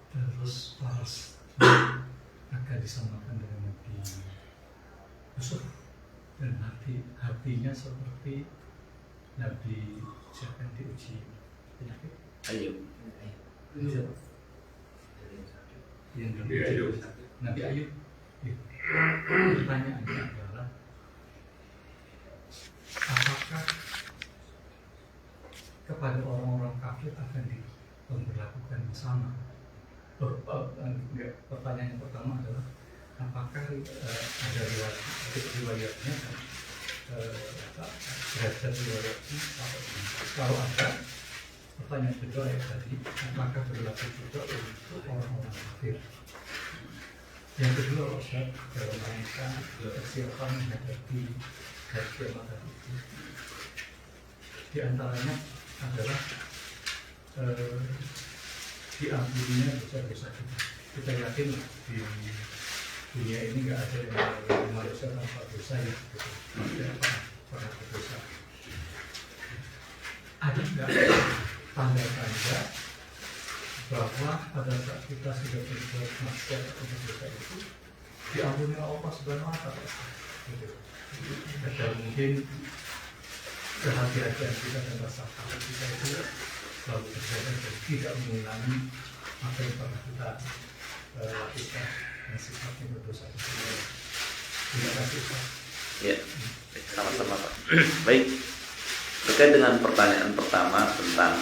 D: Terus paras akan disamakan dengan Nabi Yusuf, dan hatinya seperti Nabi siapa yang diuji penyakit?
B: Ayub.
D: Siapa? Yang
E: Nabi Ayub.
D: Nabi Ayub. Pertanyaannya adalah, apakah kepada orang-orang kafir akan diberlakukan sama? Pertanyaan yang pertama adalah, apakah ada riwayatnya, derajat riwayatnya? Kalau ada, pertanyaan kedua ya tadi, apakah berlaku juga untuk orang-orang kafir? Yang kedua, Ustaz, dalam rangka persiapan menghadapi hari kiamat itu, di antaranya adalah diampuninya dosa-dosa kita. Kita yakin di dunia ini nggak ada yang manusia tanpa dosa ya, gitu. Pernah berdosa. Ada nggak tanda-tanda bahwa pada saat kita sudah berbuat maksiat atau berdosa itu diampuni Allah Subhanahu wa Ta'ala? Gitu. Dan mungkin kehati-hatian kita dan rasa takut kita itu selalu terjaga dan tidak mengulangi apa yang pernah kita lakukan yang sifatnya berdosa itu. Terima kasih Pak.
B: Ya, sama-sama Pak. Baik, terkait dengan pertanyaan pertama tentang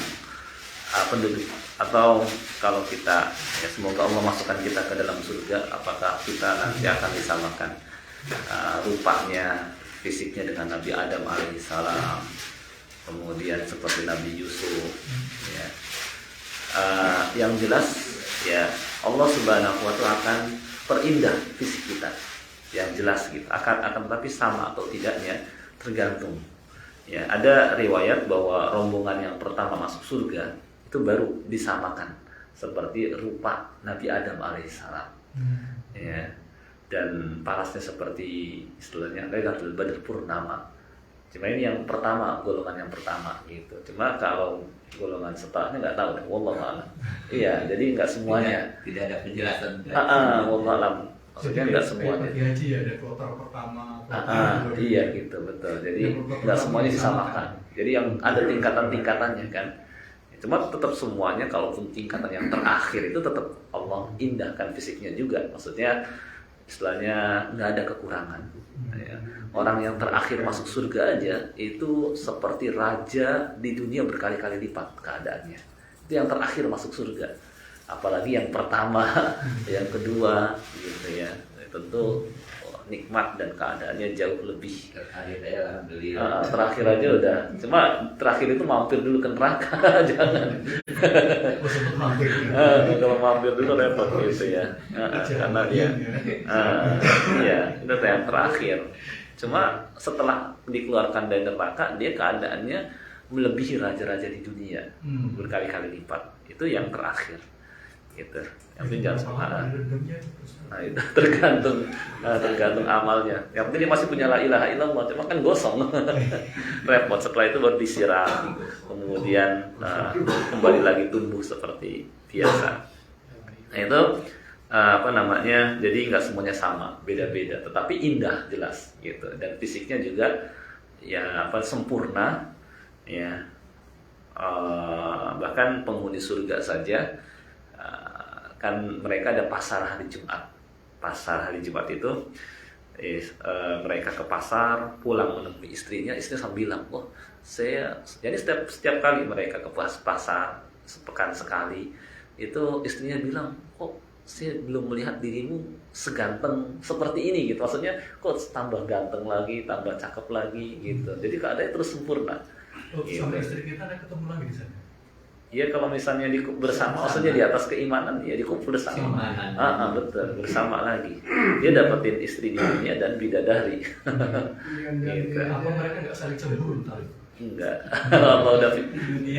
B: penduduk, atau kalau kita, ya semoga Allah masukkan kita ke dalam surga, apakah kita nanti akan disamakan rupanya, fisiknya dengan Nabi Adam alaihissalam, kemudian seperti Nabi Yusuf, ya. Yang jelas ya Allah Subhanahu wa Ta'ala akan perindah fisik kita, yang jelas gitu. Akan tapi sama atau tidaknya tergantung. Ya, ada riwayat bahwa rombongan yang pertama masuk surga itu baru disamakan seperti rupa Nabi Adam alaihissalam. Ya. Dan parasnya seperti istilahnya Lailatul Badr purnama. Cuma ini yang pertama, golongan yang pertama gitu. Cuma kalau golongan setelahnya nggak tahu deh, wallahu a'lam. Iya, jadi nggak semuanya.
C: Tidak ada penjelasan.
B: Wallahu a'lam. Maksudnya nggak semuanya.
D: Jadi haji ya, ada kloter pertama.
B: Iya gitu, betul. Jadi nggak semuanya disamakan. Jadi yang ada tingkatan-tingkatannya kan. Cuma tetap semuanya, kalaupun tingkatan yang terakhir itu tetap Allah indahkan fisiknya juga. Maksudnya istilahnya nggak ada kekurangan. Ya. Orang yang terakhir masuk surga aja itu seperti raja di dunia berkali-kali lipat keadaannya. Itu yang terakhir masuk surga. Apalagi yang pertama, yang kedua gitu ya. Tentu nikmat dan keadaannya jauh lebih. Terakhir aja udah. Cuma terakhir itu mampir dulu ke neraka, jangan. Kalau mampir dulu repot gitu ya. Karena dia, ya itu yang terakhir. Cuma setelah dikeluarkan dari neraka, dia keadaannya melebihi raja-raja di dunia berkali-kali lipat. Itu yang terakhir. Gitu. Yang jangan salah. Nah, itu tergantung amalnya. Yang penting dia masih punya la ilaha illallah, cuma kan gosong. Repot. Setelah itu baru disiram, kemudian kembali lagi tumbuh seperti biasa. Nah, itu jadi nggak semuanya sama, beda-beda, tetapi indah jelas gitu. Dan fisiknya juga ya sempurna ya. Bahkan penghuni surga saja kan mereka ada pasar hari Jumat. Pasar hari Jumat itu mereka ke pasar, pulang menemui istrinya sambil bilang, "Wah, jadi setiap kali mereka ke pasar sepekan sekali, itu istrinya bilang, "Kok saya belum melihat dirimu seganteng seperti ini," gitu. Maksudnya, kok tambah ganteng lagi, tambah cakep lagi gitu. Jadi keadaannya terus sempurna.
D: Gitu. Sama istri kita ada ketemu lagi di sana.
B: Iya, kalau misalnya bersama, maksudnya di atas keimanan, ya dikumpul bersama. Betul, bersama lagi. Dia dapetin istri di dunia dan bidadari. Gitu.
D: Apa mereka nggak saling cemburu?
B: Enggak. Kalau udah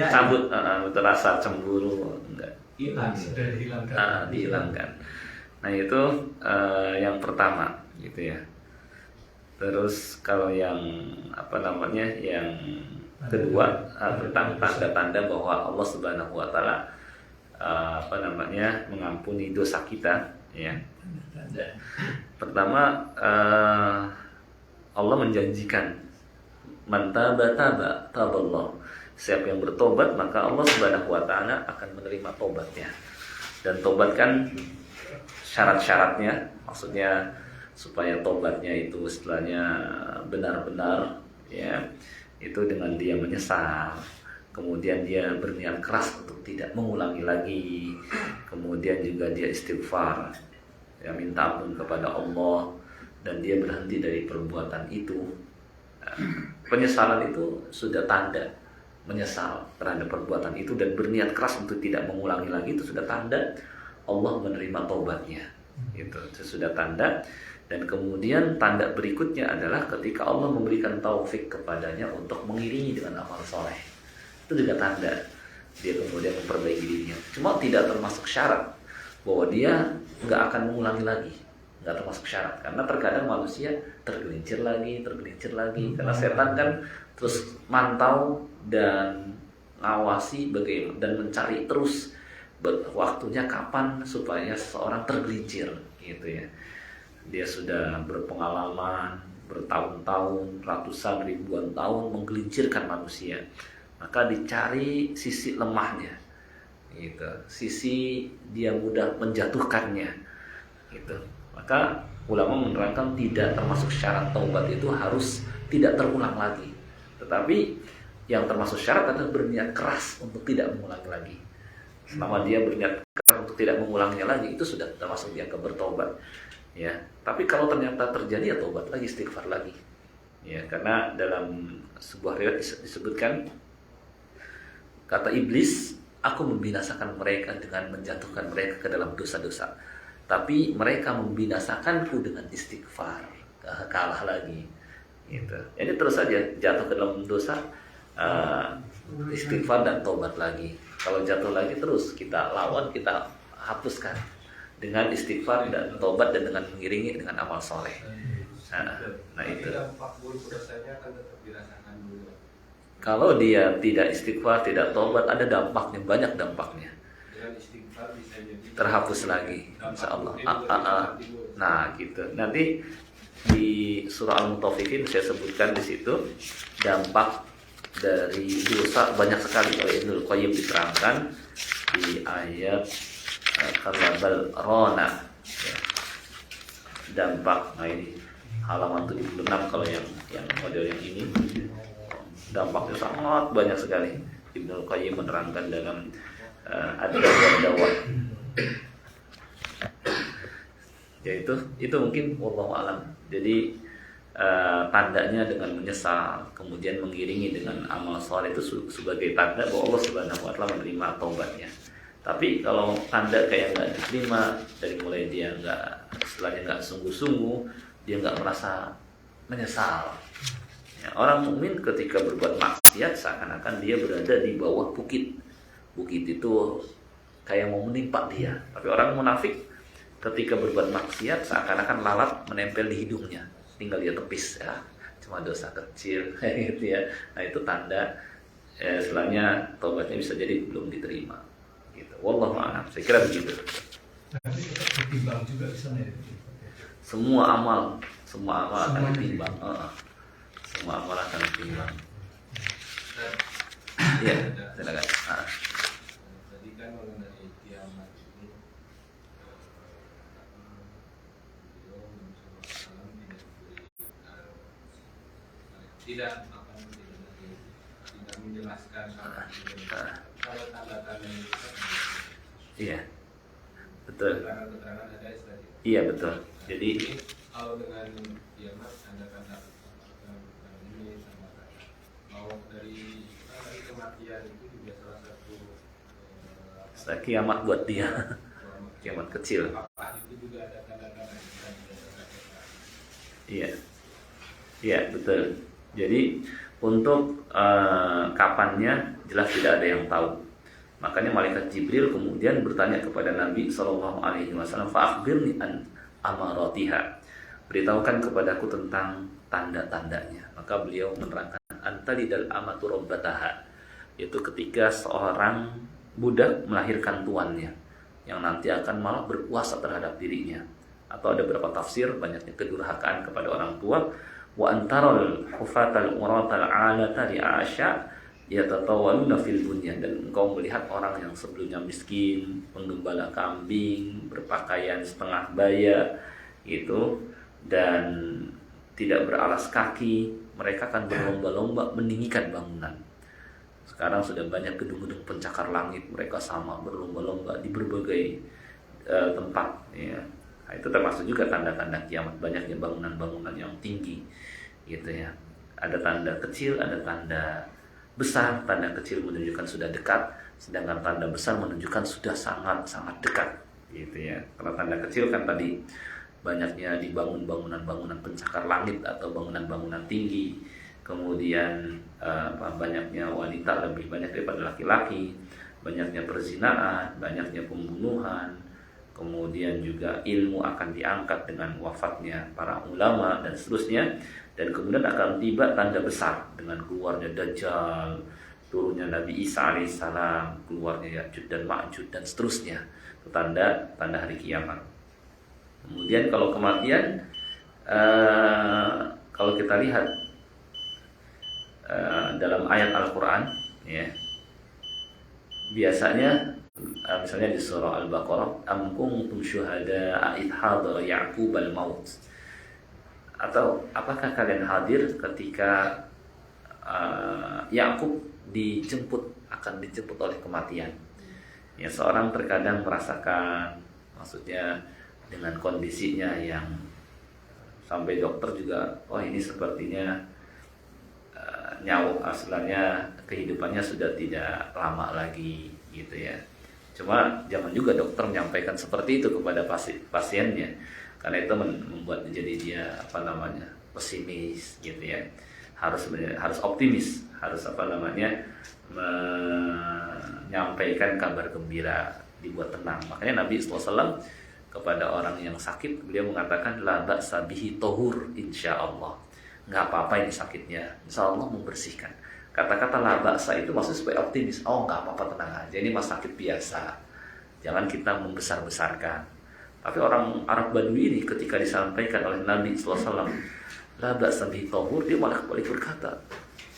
B: cabut, terasa cemburu, enggak.
D: Sudah dihilangkan.
B: Dihilangkan. Nah itu yang pertama, gitu ya. Terus kalau yang yang kedua tentang tanda-tanda bahwa Allah Subhanahu Wa Taala mengampuni dosa kita, ya. Pertama Allah menjanjikan man taba taballah. Siapa yang bertobat maka Allah Subhanahu Wa Taala akan menerima tobatnya. Dan tobat kan syarat-syaratnya, maksudnya supaya tobatnya itu istilahnya benar-benar, ya, itu dengan dia menyesal, kemudian dia berniat keras untuk tidak mengulangi lagi, kemudian juga dia istighfar, ya, minta ampun kepada Allah, dan dia berhenti dari perbuatan itu. Penyesalan itu sudah tanda menyesal terhadap perbuatan itu dan berniat keras untuk tidak mengulangi lagi, itu sudah tanda Allah menerima taubatnya. Itu sudah tanda. Dan kemudian tanda berikutnya adalah ketika Allah memberikan taufik kepadanya untuk mengiringi dengan amal soleh. Itu juga tanda dia kemudian memperbaiki dirinya. Cuma tidak termasuk syarat bahwa dia nggak akan mengulangi lagi. Nggak termasuk syarat. Karena terkadang manusia tergelincir lagi. Karena setan kan terus mantau dan ngawasi bagaimana dan mencari terus waktunya kapan supaya seseorang tergelincir, gitu ya. Dia sudah berpengalaman bertahun-tahun, ratusan, ribuan tahun menggelincirkan manusia. Maka dicari sisi lemahnya, gitu. Sisi dia mudah menjatuhkannya, gitu. Maka ulama menerangkan tidak termasuk syarat taubat itu harus tidak terulang lagi. Tetapi yang termasuk syarat adalah berniat keras untuk tidak mengulangi lagi. Selama dia berniat keras untuk tidak mengulanginya lagi, itu sudah termasuk dia bertobat. Ya, tapi kalau ternyata terjadi ya tobat lagi, istighfar lagi. Ya, karena dalam sebuah riwayat disebutkan kata iblis, aku membinasakan mereka dengan menjatuhkan mereka ke dalam dosa-dosa. Tapi mereka membinasakanku dengan istighfar, kalah lagi. Gitu. Jadi terus saja jatuh ke dalam dosa, istighfar dan tobat lagi. Kalau jatuh lagi terus kita lawan, kita hapuskan dengan istighfar dan tobat dan dengan mengiringi dengan amal soleh. Nah itu. Kalau dia tidak istighfar, tidak tobat, ada dampaknya, banyak dampaknya. Terhapus lagi, insya Allah. Nah gitu. Nanti di surah Al-Mutaffifin saya sebutkan di situ dampak dari dosa banyak sekali. Oleh Ibnul Qayyim diterangkan di ayat Kadzdzabal Rona, ya. Dampak, nah ini halaman 76 kalau yang model yang ini. Dampaknya sangat banyak sekali. Ibnu Qayyim menerangkan dalam Ad-Dawa. Ya itu mungkin wallahu alam. Jadi tandanya dengan menyesal, kemudian mengiringi dengan amal soleh itu sebagai tanda bahwa Allah Subhanahu wa taala menerima taubatnya. Tapi kalau tanda kayak nggak diterima, dari mulai dia nggak sungguh-sungguh, dia nggak merasa menyesal. Ya, orang mukmin ketika berbuat maksiat seakan-akan dia berada di bawah bukit. Bukit itu kayak mau menimpa dia. Tapi orang munafik ketika berbuat maksiat seakan-akan lalat menempel di hidungnya. Tinggal dia tepis, ya, cuma dosa kecil gitu ya. Nah itu tanda setelahnya taubatnya bisa jadi belum diterima gitu. Wallahu a'lam. Saya kira begitu.
D: Tapi tetap ditimbang juga di sana ya.
B: Semua amal akan ditimbang. Semua amal akan ditimbang. Iya, silakan.
E: Tadi kan mengenai kiamat itu tidak menjelaskan kalau tanda-tanda itu
B: Iya, betul.
E: keterangan ada istilah itu.
B: Iya betul. Jadi
E: kalau dengan kiamat tanda-tanda ini sama mau dari kematian itu juga salah satu
B: kiamat buat dia, kiamat kecil.
E: apakah itu juga ada tanda-tanda
B: Iya, iya betul. Jadi untuk kapannya jelas tidak ada yang tahu. Makanya malaikat Jibril kemudian bertanya kepada Nabi Shallallahu Alaihi Wasallam, "Fa'akhbirni an amaratiha." Beritahukan kepadaku tentang tanda-tandanya. Maka beliau menerangkan, "Antalidal amatu rabbataha." Itu ketika seorang budak melahirkan tuannya, yang nanti akan malah berkuasa terhadap dirinya. Atau ada beberapa tafsir, banyaknya kedurhakaan kepada orang tua. Wa antaral hufatal uratal alata li'asya yatatawaluna fil bunyan, dan engkau melihat orang yang sebelumnya miskin, penggembala kambing, berpakaian setengah baya gitu, dan tidak beralas kaki, mereka akan berlomba-lomba meninggikan bangunan. Sekarang sudah banyak gedung-gedung pencakar langit, mereka sama berlomba-lomba di berbagai tempat ya. Nah, itu termasuk juga tanda-tanda kiamat, banyaknya bangunan-bangunan yang tinggi gitu ya. Ada tanda kecil, ada tanda besar. Tanda kecil menunjukkan sudah dekat, sedangkan tanda besar menunjukkan sudah sangat-sangat dekat gitu ya. Kalau tanda kecil kan tadi banyaknya dibangun bangunan-bangunan pencakar langit atau bangunan-bangunan tinggi, kemudian banyaknya wanita lebih banyak daripada laki-laki, banyaknya perzinaan, banyaknya pembunuhan, kemudian juga ilmu akan diangkat dengan wafatnya para ulama dan seterusnya. Dan kemudian akan tiba tanda besar dengan keluarnya Dajjal, turunnya Nabi Isa alaihissalam, keluarnya Ya'juj dan Ma'juj dan seterusnya. Itu tanda hari kiamat. Kemudian kalau kematian, kalau kita lihat dalam ayat Al-Quran ya, biasanya misalnya di surah Al-Baqarah, am kuntum syuhada'a idh hadara Ya'qub al-maut, atau apakah kalian hadir ketika Yakub akan dijemput oleh kematian. Ya, seorang terkadang merasakan, maksudnya dengan kondisinya yang sampai dokter juga, oh ini sepertinya nyawa aslinya kehidupannya sudah tidak lama lagi gitu ya. Cuma jangan juga dokter menyampaikan seperti itu kepada pasiennya, karena itu membuat jadi dia pesimis gitu ya. Harus optimis, harus menyampaikan kabar gembira, dibuat tenang. Makanya Nabi SAW kepada orang yang sakit, beliau mengatakan la ba'sa bihi tahur insyaallah. Nggak apa-apa ini sakitnya, insyaallah membersihkan. Kata-kata la ba'sa itu maksudnya supaya optimis. Oh nggak apa-apa, tenang aja, ini mas sakit biasa. Jangan kita membesar-besarkan. Tapi orang Arab Badui ini ketika disampaikan oleh Nabi SAW la ba'sa bihi tahur, dia malah kembali berkata,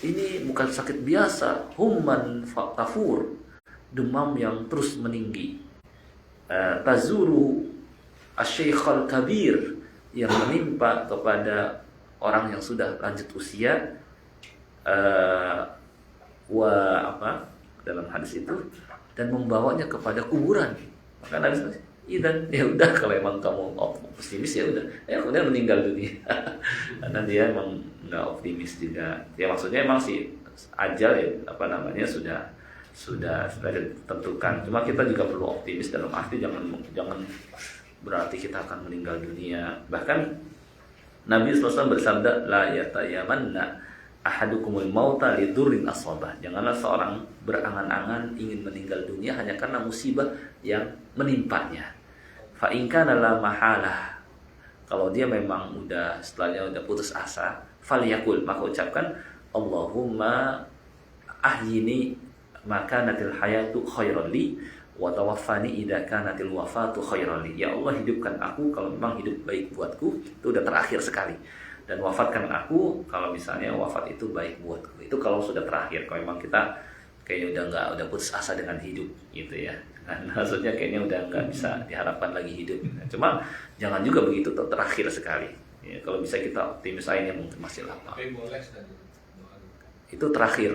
B: ini bukan sakit biasa, humman tafur, demam yang terus meninggi. Tazuru asy-syaikhal kabir, yang menimpa kepada orang yang sudah lanjut usia, dalam hadis itu, dan membawanya kepada kuburan. Maka hadis dan ya udah, kalau emang kamu optimis ya udah, kemudian meninggal dunia. Karena dia emang nggak optimis juga. Ya maksudnya emang sih ajal ya sudah ditentukan. Cuma kita juga perlu optimis dalam arti jangan berarti kita akan meninggal dunia. Bahkan Nabi SAW bersabda, la yatayamanna ahadukumul mauta lidurrin asabah. Janganlah seorang berangan-angan ingin meninggal dunia hanya karena musibah yang menimpanya. Fa in kana la mahalah. Kalau dia memang setelahnya udah putus asa, falyakul, maka ucapkan Allahumma ahyini maka natil hayatu khairan li wa tawaffani idza kanatil wafatu khairan li. Ya Allah, hidupkan aku kalau memang hidup baik buatku, itu udah terakhir sekali. Dan wafatkan aku kalau misalnya wafat itu baik buatku. Itu kalau sudah terakhir. Kalau memang kita kayaknya udah putus asa dengan hidup gitu ya. Kan maksudnya kayaknya udah nggak bisa diharapkan lagi hidup. Cuma jangan juga begitu terakhir sekali. Ya, kalau bisa kita optimis aja mungkin masih lama.
E: Tapi boleh tadi.
B: Itu terakhir.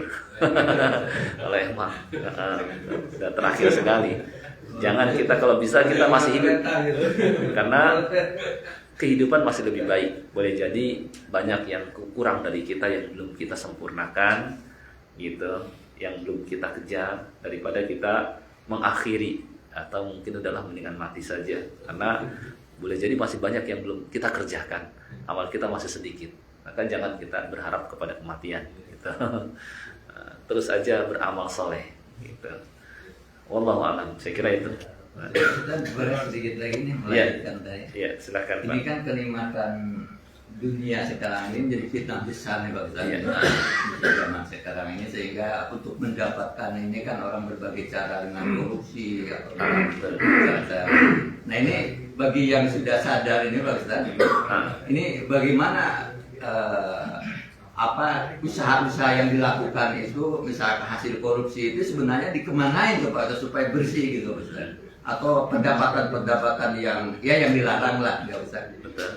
B: Kalau emang udah terakhir sekali. Jangan kita, kalau bisa kita masih hidup, karena kehidupan masih lebih baik. Boleh jadi banyak yang kurang dari kita yang belum kita sempurnakan gitu, yang belum kita kejar, daripada kita mengakhiri atau mungkin udahlah mendingan mati saja. Karena boleh jadi masih banyak yang belum kita kerjakan, amal kita masih sedikit. Maka jangan kita berharap kepada kematian gitu. Terus aja beramal soleh gitu. Wallahu a'lam. Saya kira itu.
C: Dan sedikit lagi nih melanjutkan tadi.
B: Iya, silakan Pak.
C: Ini kan kenikmatan dunia sekarang ini jadi fitnah besar nih Pak Ustaz.
B: Iya.
C: Di zaman sekarang ini, sehingga untuk mendapatkan ini kan orang berbagai cara dengan korupsi atau cara. Nah ini bagi yang sudah sadar ini Pak Ustaz, ini bagaimana usaha-usaha yang dilakukan itu, misalkan hasil korupsi itu sebenarnya dikemanain Pak Ustaz supaya bersih gitu Pak Ustaz? Atau pendapatan yang dilarang lah nggak usah.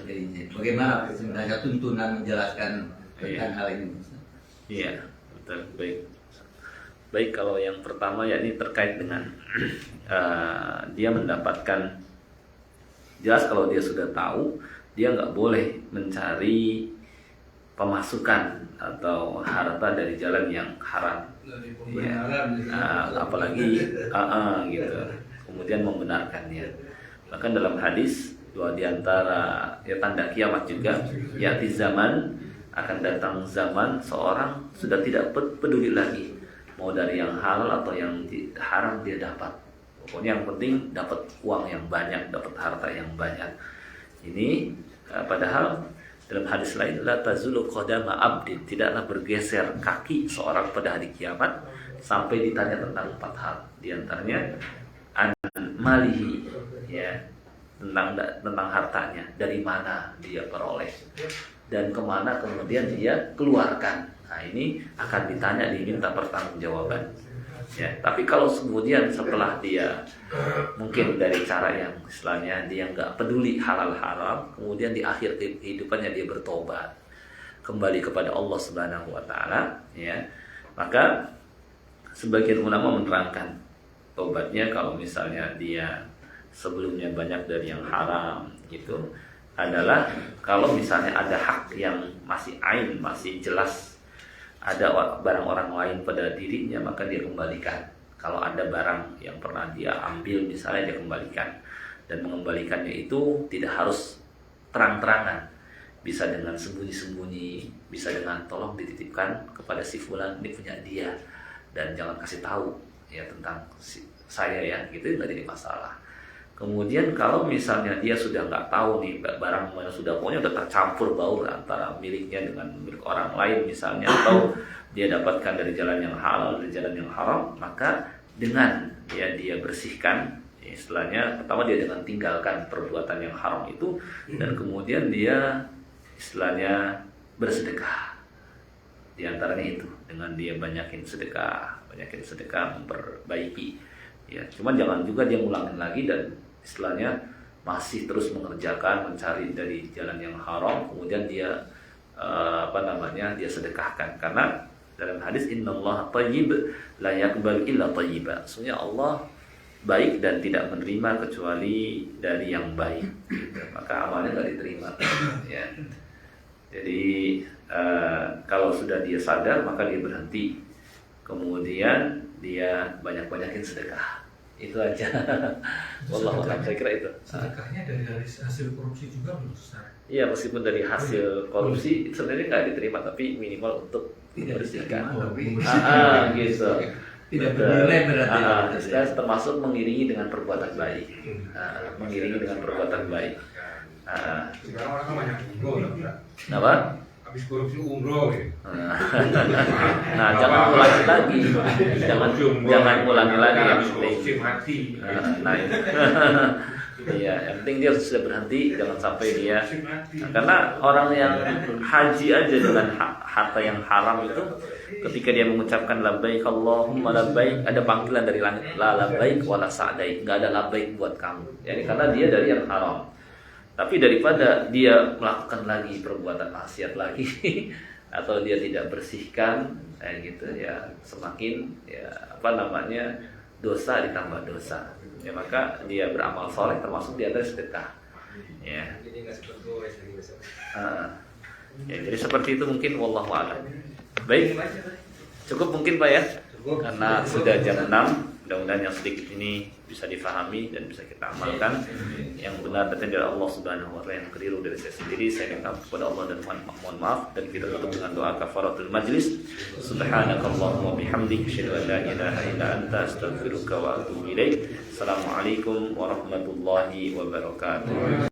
C: Jadi bagaimana sebenarnya tuntunan menjelaskan tentang hal ini?
B: Iya, betul. Baik, kalau yang pertama ya ini terkait dengan dia mendapatkan, jelas kalau dia sudah tahu, dia nggak boleh mencari pemasukan atau harta dari jalan yang haram. Ya. Apalagi gitu. Kemudian membenarkannya. Bahkan dalam hadis, dua diantara tanda kiamat juga, ya'ti zaman, akan datang zaman seorang sudah tidak peduli lagi mau dari yang halal atau yang haram dia dapat. Pokoknya yang penting dapat uang yang banyak, dapat harta yang banyak. Ini padahal dalam hadis lain, la tazulu qadama abdin, tidaklah bergeser kaki seorang pada hari kiamat sampai ditanya tentang 4 hal. Di antaranya an malihi, ya, tentang hartanya, dari mana dia peroleh dan kemana kemudian dia keluarkan. Nah ini akan ditanya, diminta pertanggungjawaban. Ya, tapi kalau kemudian setelah dia mungkin dari cara yang istilahnya dia nggak peduli halal haram, kemudian di akhir kehidupannya dia bertobat kembali kepada Allah Subhanahu Wa Taala, ya, maka sebagian ulama menerangkan tobatnya kalau misalnya dia sebelumnya banyak dari yang haram gitu adalah kalau misalnya ada hak yang masih ain, masih jelas ada barang orang lain pada dirinya, maka dia kembalikan. Kalau ada barang yang pernah dia ambil misalnya, dia kembalikan. Dan mengembalikannya itu tidak harus terang-terangan, bisa dengan sembunyi-sembunyi, bisa dengan tolong dititipkan kepada si fulan, ini punya dia, dan jangan kasih tahu ya tentang saya ya, gitu nggak jadi masalah. Kemudian kalau misalnya dia sudah nggak tahu nih barang mana, sudah pokoknya udah tercampur bau antara miliknya dengan milik orang lain misalnya, atau dia dapatkan dari jalan yang halal dari jalan yang haram, maka dengan ya dia bersihkan, ya, istilahnya pertama dia dengan tinggalkan perbuatan yang haram itu, dan kemudian dia istilahnya bersedekah. Di antaranya itu dengan dia banyakin sedekah, memperbaiki. Ya, cuman jangan juga dia ngulangin lagi dan istilahnya masih terus mengerjakan, mencari dari jalan yang haram, kemudian dia dia sedekahkan. Karena dalam hadis innallaha thayyib la yaqbal illa thayyiba. Maksudnya Allah baik dan tidak menerima kecuali dari yang baik. Gitu. Maka amalnya nggak diterima. Ya. Jadi kalau sudah dia sadar maka dia berhenti. Kemudian dia banyak-banyakin sedekah. Itu aja. Wallahu a'lam, saya kira itu.
D: Sedekahnya dari hasil korupsi juga belum besar.
B: Iya, meskipun dari hasil korupsi sebenarnya nggak diterima, tapi minimal untuk
C: Tidak
B: membersihkan.
C: diterima, tapi
B: Gitu.
C: tidak bernilai berarti.
B: Kita termasuk mengiringi dengan perbuatan baik. Mengiringi dengan perbuatan baik.
E: Sekarang orang kan banyak umroh,
B: Kenapa?
E: habis korupsi umroh ya.
B: Nah, jangan ulangi lagi. Jangan ulangi lagi yang
E: Habis korupsi
B: penting.
E: mati.
B: Nah, itu. Iya, yang penting dia sudah berhenti, jangan sampai dia. Nah, karena orang yang haji aja dengan harta yang haram itu, ketika dia mengucapkan labbaik Allahumma labbaik, ada panggilan dari langit, la labbaik wala sa'daik, nggak ada labbaik buat kamu. Yani karena dia dari yang haram. Tapi daripada dia melakukan lagi perbuatan maksiat lagi atau dia tidak bersihkan, gitu ya, semakin dosa ditambah dosa. Ya maka dia beramal soleh termasuk di antara sedekah. Ya. Ya, jadi seperti itu mungkin wallahu a'lam. Baik. Cukup mungkin Pak ya. Karena sudah jam 6. Mudah-mudahan yang sedikit ini bisa difahami dan bisa kita amalkan. Yang benar datang dari Allah Subhanahu wa taala, yang keliru dari saya sendiri. Saya minta kepada Allah dan mohon maaf, dan kita tutup dengan doa kafaratul majlis. Subhanakallahumma bihamdika asyhadu an la ilaha illa anta astaghfiruka wa atubu ilaik. Assalamualaikum warahmatullahi wabarakatuh.